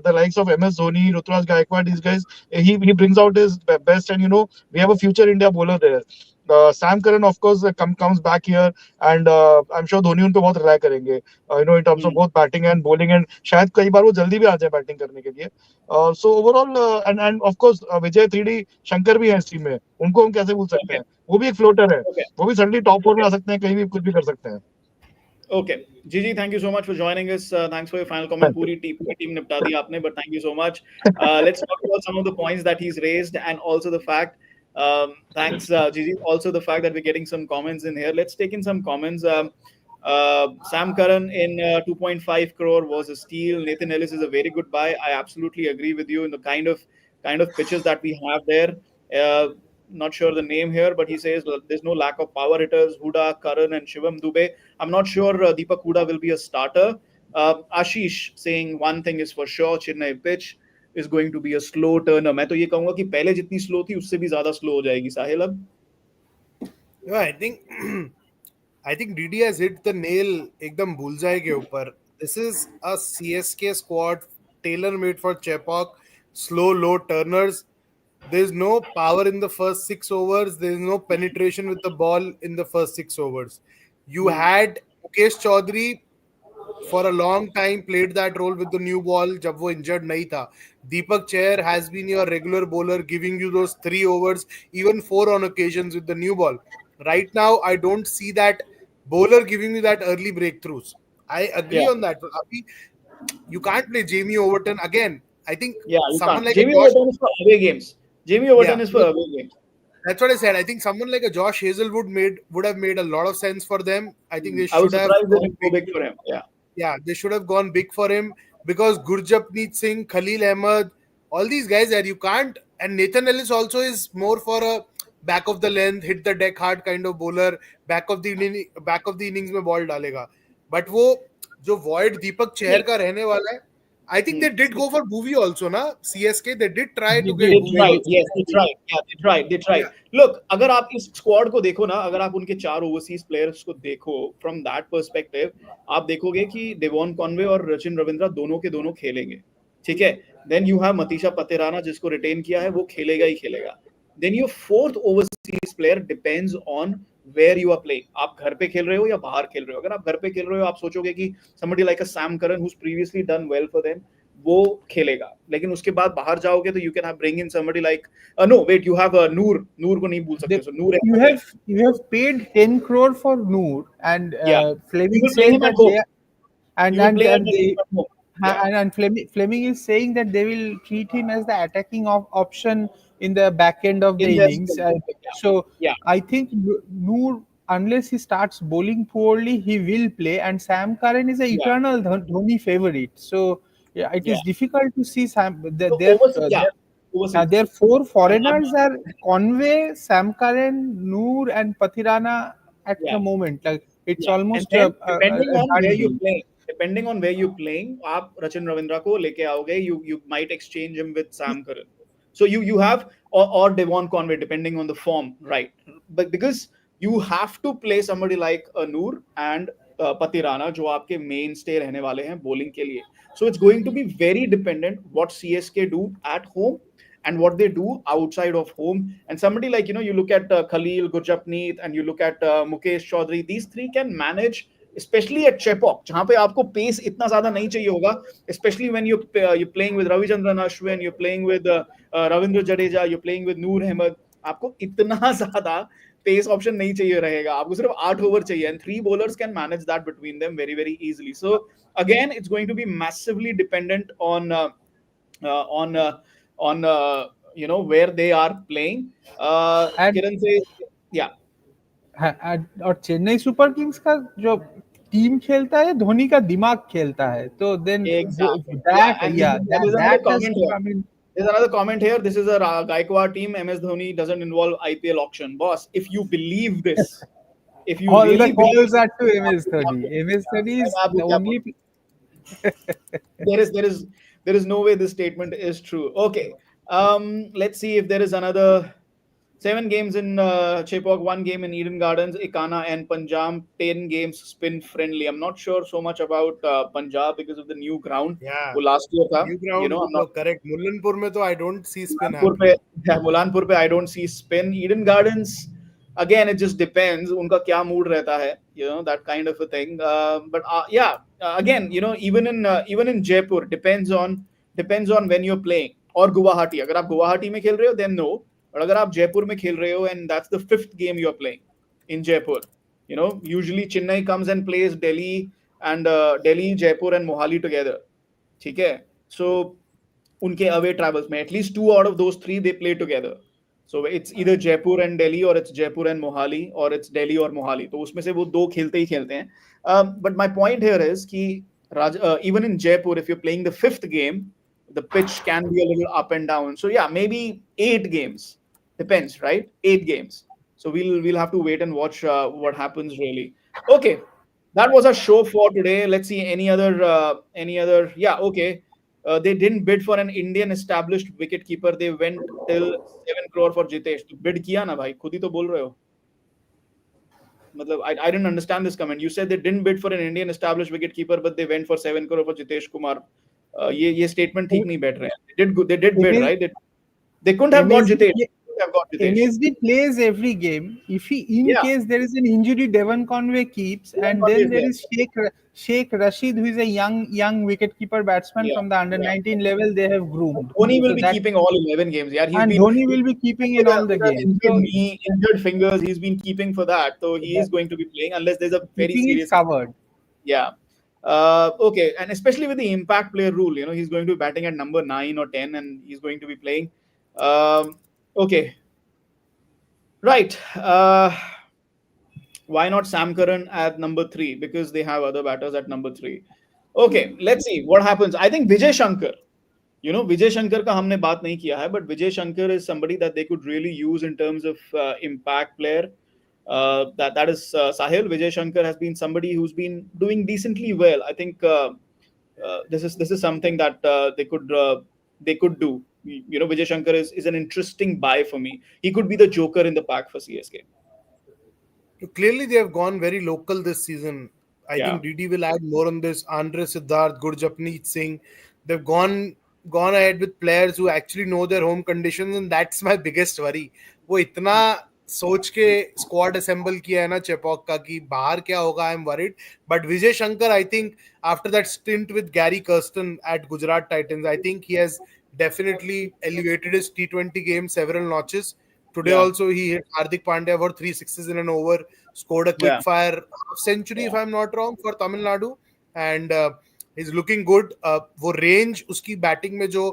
the likes of MS Dhoni, Ruturaj Gaikwad, these guys, he brings out his best, and we have a future India bowler there. Sam Curran, of course, comes back here, and I'm sure Dhoni उन पे बहुत rely करेंगे, in terms of both batting and bowling, and शायद कई बार वो जल्दी भी आ जाए बैटिंग करने के लिए. So overall, and of course, Vijay 3D Shankar भी है इस टीम में. उनको हम कैसे भूल सकते Okay. हैं? वो भी एक फ्लोटर है. Okay. वो भी सडनली टॉप 4 में आ सकते हैं, कहीं भी कुछ भी कर सकते हैं. Okay. Gigi, thank you so much for joining us. Thanks for your final comment. पूरी team निपटा दी आपने, but thank you so much. Let's talk about some of the points that he's raised, and also the fact, thanks, Gigi, also the fact that we're getting some comments in here. Let's take in some comments. Sam Curran in 2.5 crore was a steal. Nathan Ellis is a very good buy. I absolutely agree with you in the kind of pitches that we have there. Uh, Not sure the name here, but he says there's no lack of power hitters. Huda, Karan, and Shivam Dube. I'm not sure Deepak Huda will be a starter. Ashish saying one thing is for sure, Chennai pitch is going to be a slow turner. मैं तो ये कहूंगा कि पहले जितनी slow थी उससे भी ज्यादा स्लो हो जाएगी. साहिल अब Yeah, I think DD has hit the nail एकदम bullseye के ऊपर. This is a CSK squad tailor made for Chepauk. Slow, low turners. There's no power in the first 6 overs. There's no penetration with the ball in the first 6 overs. You had Mukesh Chaudhary for a long time played that role with the new ball जब वो injured नहीं था. Deepak Chair has been your regular bowler, giving you those 3 overs, even 4 on occasions with the new ball. Right now, I don't see that bowler giving you that early breakthroughs. I agree yeah, on that. Abhi, you can't play Jamie Overton again. I think yeah, you someone can't. like a Jamie Josh, Overton is for away games. Jamie yeah, Overton is for away games. that's what I said. I think someone like a Josh Hazelwood would have made a lot of sense for them. I think they I was should have surprised they gone didn't go big for him. Yeah, they should have gone big for him, because Gurjapneet Singh, Khalil Ahmed, all these guys there, you can't. And Nathan Ellis also is more for a back of the length, hit the deck hard kind of bowler. Back of the innings में ball डालेगा. But वो जो void Deepak Chahar का रहने वाला है, I think they did go for Bhuvi also, na? CSK, they did try to get did. they Bhuvi tried. also. Yes, they tried. Yeah, they tried. Yeah. Look, अगर आप इस स्क्वाड को देखो ना, अगर आप उनके 4 ओवरसीज प्लेयर्स को देखो फ्रॉम दैट पर्सपेक्टिव, आप देखोगे कि डेवॉन कॉनवे और रचिन रविंद्रा दोनों के दोनों खेलेंगे. ठीक है. Then you have Matheesha Pathirana जिसको रिटेन किया है, वो खेलेगा ही खेलेगा. Then your fourth overseas player depends on where you are playing. आप घर पे खेल रहे हो या बाहर खेल रहे हो. अगर आप घर पे खेल रहे हो, आप सोचोगे कि somebody like a Sam Curran who's previously done well for them, वो खेलेगा. लेकिन उसके बाद बाहर जाओगे तो you can bring in somebody like no wait, you have नूर को नहीं भूल सकते. So Noor You have paid 10 crore for Noor, and yeah, you Fleming will play says him at that home. they and You will and play and him they at home. Yeah, and Fleming is saying that they will treat him as the attacking option in the back end of the in their innings. yeah, So yeah, I think Noor, unless he starts bowling poorly, he will play. And Sam Curran is an yeah, eternal Dhoni favorite. So yeah, it yeah. is difficult to see Sam. So overseas, yeah, overseas. Their four And foreigners are Conway, Sam Curran, Noor, and Pathirana at the yeah, moment. Like it's yeah. And almost then a done deal. depending on where you're playing, आप रचिन रविंद्रा को लेके आओगे. You might exchange him with Sam Curran. So you have, or Devon Conway, depending on the form, right? But because you have to play somebody like a Noor and Patirana, जो आपके mainstay रहने वाले हैं bowling के लिए. So it's going to be very dependent what CSK do at home and what they do outside of home. And somebody like, you look at Khalil, Gurjapneet, and you look at Mukesh Chaudhary, these three can manage, especially at Chepauk, जहाँ पे आपको pace इतना ज़्यादा नहीं चाहिए होगा, especially when you're playing with Ravichandran Ashwin, you're playing with Ravindra Jadeja, you're playing with Noor Ahmed, आपको इतना ज़्यादा पेस ऑप्शन नहीं चाहिए रहेगा, आपको सिर्फ 8 ओवर चाहिए, and three bowlers can manage that between them very very easily. So again, it's going to be massively dependent on uh, on uh, where they are playing. And Kiran says, yeah, और Chennai super Kings का जो team खेलता है धोनी का दिमाग खेलता है, तो then exactly, yeah. That And या there's another that has comment too, here. I mean, There's another comment here. This is a Gaikwad team. MS Dhoni doesn't involve IPL auction. Boss, if you believe this, if you all the really believe calls are to this, MS Dhoni. MS Dhoni is then the आप क्या only. there is there is there is no way this statement is true. Okay. Let's see if there is another. 7 games in Chepauk, 1 game in Eden Gardens, Ikana and Punjab, 10 games spin friendly. I'm not sure so much about Punjab because of the new ground. Yeah. वो last year था, New ground I'm तो not. correct. Mullanpur में तो I don't see spin Mullanpur पे, happening. Mullanpur पे I don't see spin. Eden Gardens, again it just depends उनका क्या mood रहता है, that kind of a thing. But yeah, again, even in Jaipur depends on when you're playing. और गुवाहाटी, अगर आप गुवाहाटी में खेल रहे हो then no. और अगर आप जयपुर में खेल रहे हो and that's the 5th game you're playing in Jaipur, usually Chennai comes and plays Delhi and Delhi, Jaipur and Mohali together. ठीक है, so उनके अवे ट्रैवल्स में at least 2 out of those 3 they play together. So it's either Jaipur and Delhi or it's Jaipur and Mohali or it's Delhi और Mohali. तो उसमें से वो दो खेलते ही खेलते हैं. But my point here is कि even in Jaipur, if you're playing the 5th game, the pitch can be a little up and down. So yeah, maybe 8 games. Depends, right? 8 games. So we'll have to wait and watch what happens really. Okay, that was our show for today. Let's see any other. Yeah, okay. They didn't bid for an Indian established wicketkeeper. They went till 7 crore for Jitesh. तो bid किया ना भाई, खुद ही तो बोल रहे हो. मतलब I didn't understand this comment. You said they didn't bid for an Indian established wicketkeeper, but they went for 7 crore for Jitesh Kumar. ये statement ठीक नहीं बैठ रहे हैं. They did bid, right? They couldn't have got MSD, Jitesh. They couldn't have got Jitesh. MSD plays every game. If he, in Yeah, case there is an injury, Devon Conway keeps, Devon and Conway then is there there. is Sheikh Rashid, who is a young wicketkeeper batsman Yeah, from the under yeah. 19 level. They have groomed, Dhoni will so be that, keeping all 11 games. Yeah, and Dhoni will be keeping in all the with a games. injured So knee, injured fingers. He's been keeping for that, so he is going to be playing unless there's a very keeping it serious. covered. Yeah. Okay, and especially with the impact player rule, he's going to be batting at number 9 or 10, and he's going to be playing. Okay, right. Why not Sam Curran at number 3? Because they have other batters at number 3. Okay, let's see what happens. I think Vijay Shankar. Vijay Shankar का हमने बात नहीं किया है, but Vijay Shankar is somebody that they could really use in terms of impact player. That is Sahil. Vijay Shankar has been somebody who's been doing decently well. I think this is something that they could do. Vijay Shankar is an interesting buy for me. He could be the joker in the pack for CSK. Clearly, they have gone very local this season. I Yeah. think DD will add more on this. Andre Siddharth, Gurjapneet Singh, they've gone ahead with players who actually know their home conditions, and that's my biggest worry. वो इतना सोच के squad assemble किया है ना चेपॉक का कि बाहर क्या होगा, I am worried. But Vijay Shankar, I think after that stint with Gary Kirsten at Gujarat Titans, I think he has definitely elevated his T20 game several notches. Today Yeah. also he hit Hardik Pandya for 3 sixes in an over, scored a quick Yeah. fire half century if I'm not wrong for Tamil Nadu, and he's looking good. वो range उसकी batting में जो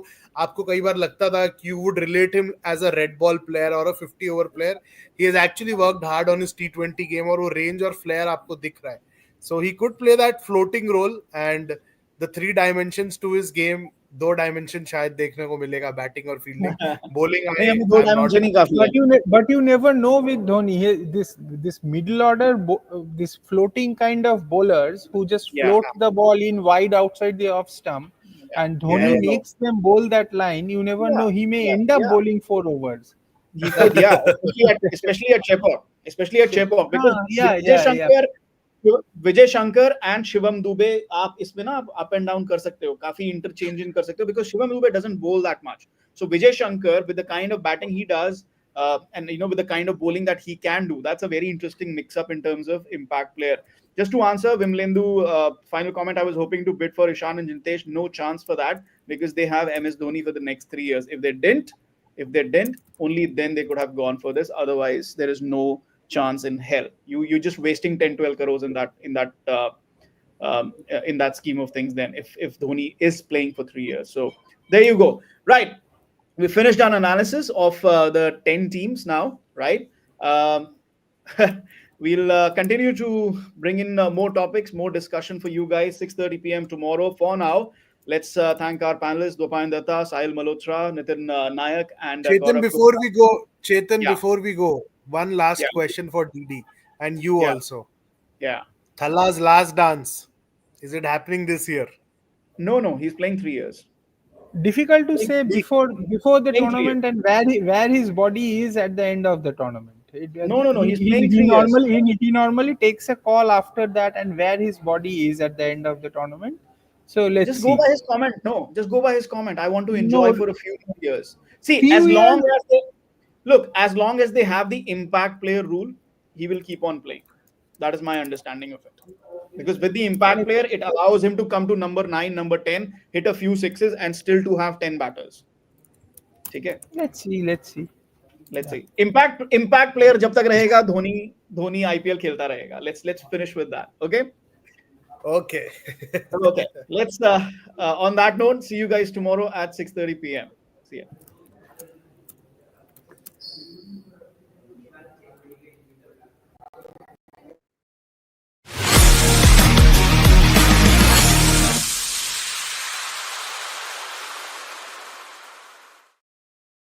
आपको कई बार लगता था कि you would relate him as a red ball player or a 50 over player, he has actually worked hard on his T20 game और वो range और flair आपको दिख रहा है. So he could play that floating role, and the 3 dimensions to his game, 2 dimension शायद देखने को मिलेगा, बैटिंग और फील्डिंग. बॉलिंग नहीं, हमें 2 dimension ही काफी है. But you never know with Dhoni. This middle order, this floating kind of bowlers who just Yeah. float the ball in wide outside the off stump. and You Dhoni never know. makes them bowl that line. You never Yeah, know. He may yeah, end up yeah. bowling 4 overs. He Like, could. yeah, especially at Chepauk, because Yeah, Vijay yeah, yeah. Shankar, Vijay Shankar and Shivam Dubey, आप इसमें ना up and down कर सकते हो, काफी interchanging कर सकते हो, because Shivam Dubey doesn't bowl that much. So Vijay Shankar, with the kind of batting he does, and with the kind of bowling that he can do, that's a very interesting mix up in terms of impact player. Just to answer Vimlendu, final comment, I was hoping to bid for Ishan and Jintesh. No chance for that, because they have MS Dhoni for the next 3 years. If they didn't, only then they could have gone for this. Otherwise, there is no chance in hell. You're just wasting 10-12 crores in that scheme of things. Then, if Dhoni is playing for 3 years, so there you go. Right, we finished our analysis of the 10 teams now. Right. Um, we'll continue to bring in more topics, more discussion for you guys. 6:30 p.m. tomorrow. For now, let's thank our panelists: Dopayan Datta, Sahil Malhotra, Nitin Nayak, and Chetan, Gaurav Gupta. Yeah, before we go, one yeah, last question for DD and you yeah, also. yeah. Thala's last dance. Is it happening this year? No, he's playing 3 years. Difficult to Playing, say playing, before the playing 3 years. tournament, and where his body is at the end of the tournament. No. He's playing 3 years. He normally takes a call after that, and where his body is at the end of the tournament. So let's Just go see. by his comment. No, just go by his comment. I want to enjoy No, for a few more years. See, few as years. long as they look, as long as they have the impact player rule, he will keep on playing. That is my understanding of it. Because with the impact player, it allows him to come to number 9, number 10, hit a few sixes, and still to have 10 batters. Okay? Let's see. Let's see. Let's see. Impact player जब तक रहेगा, Dhoni IPL खेलता रहेगा. Let's finish with that. Okay? Okay. Okay. Let's on that note, see you guys tomorrow at 6:30 p.m. See ya.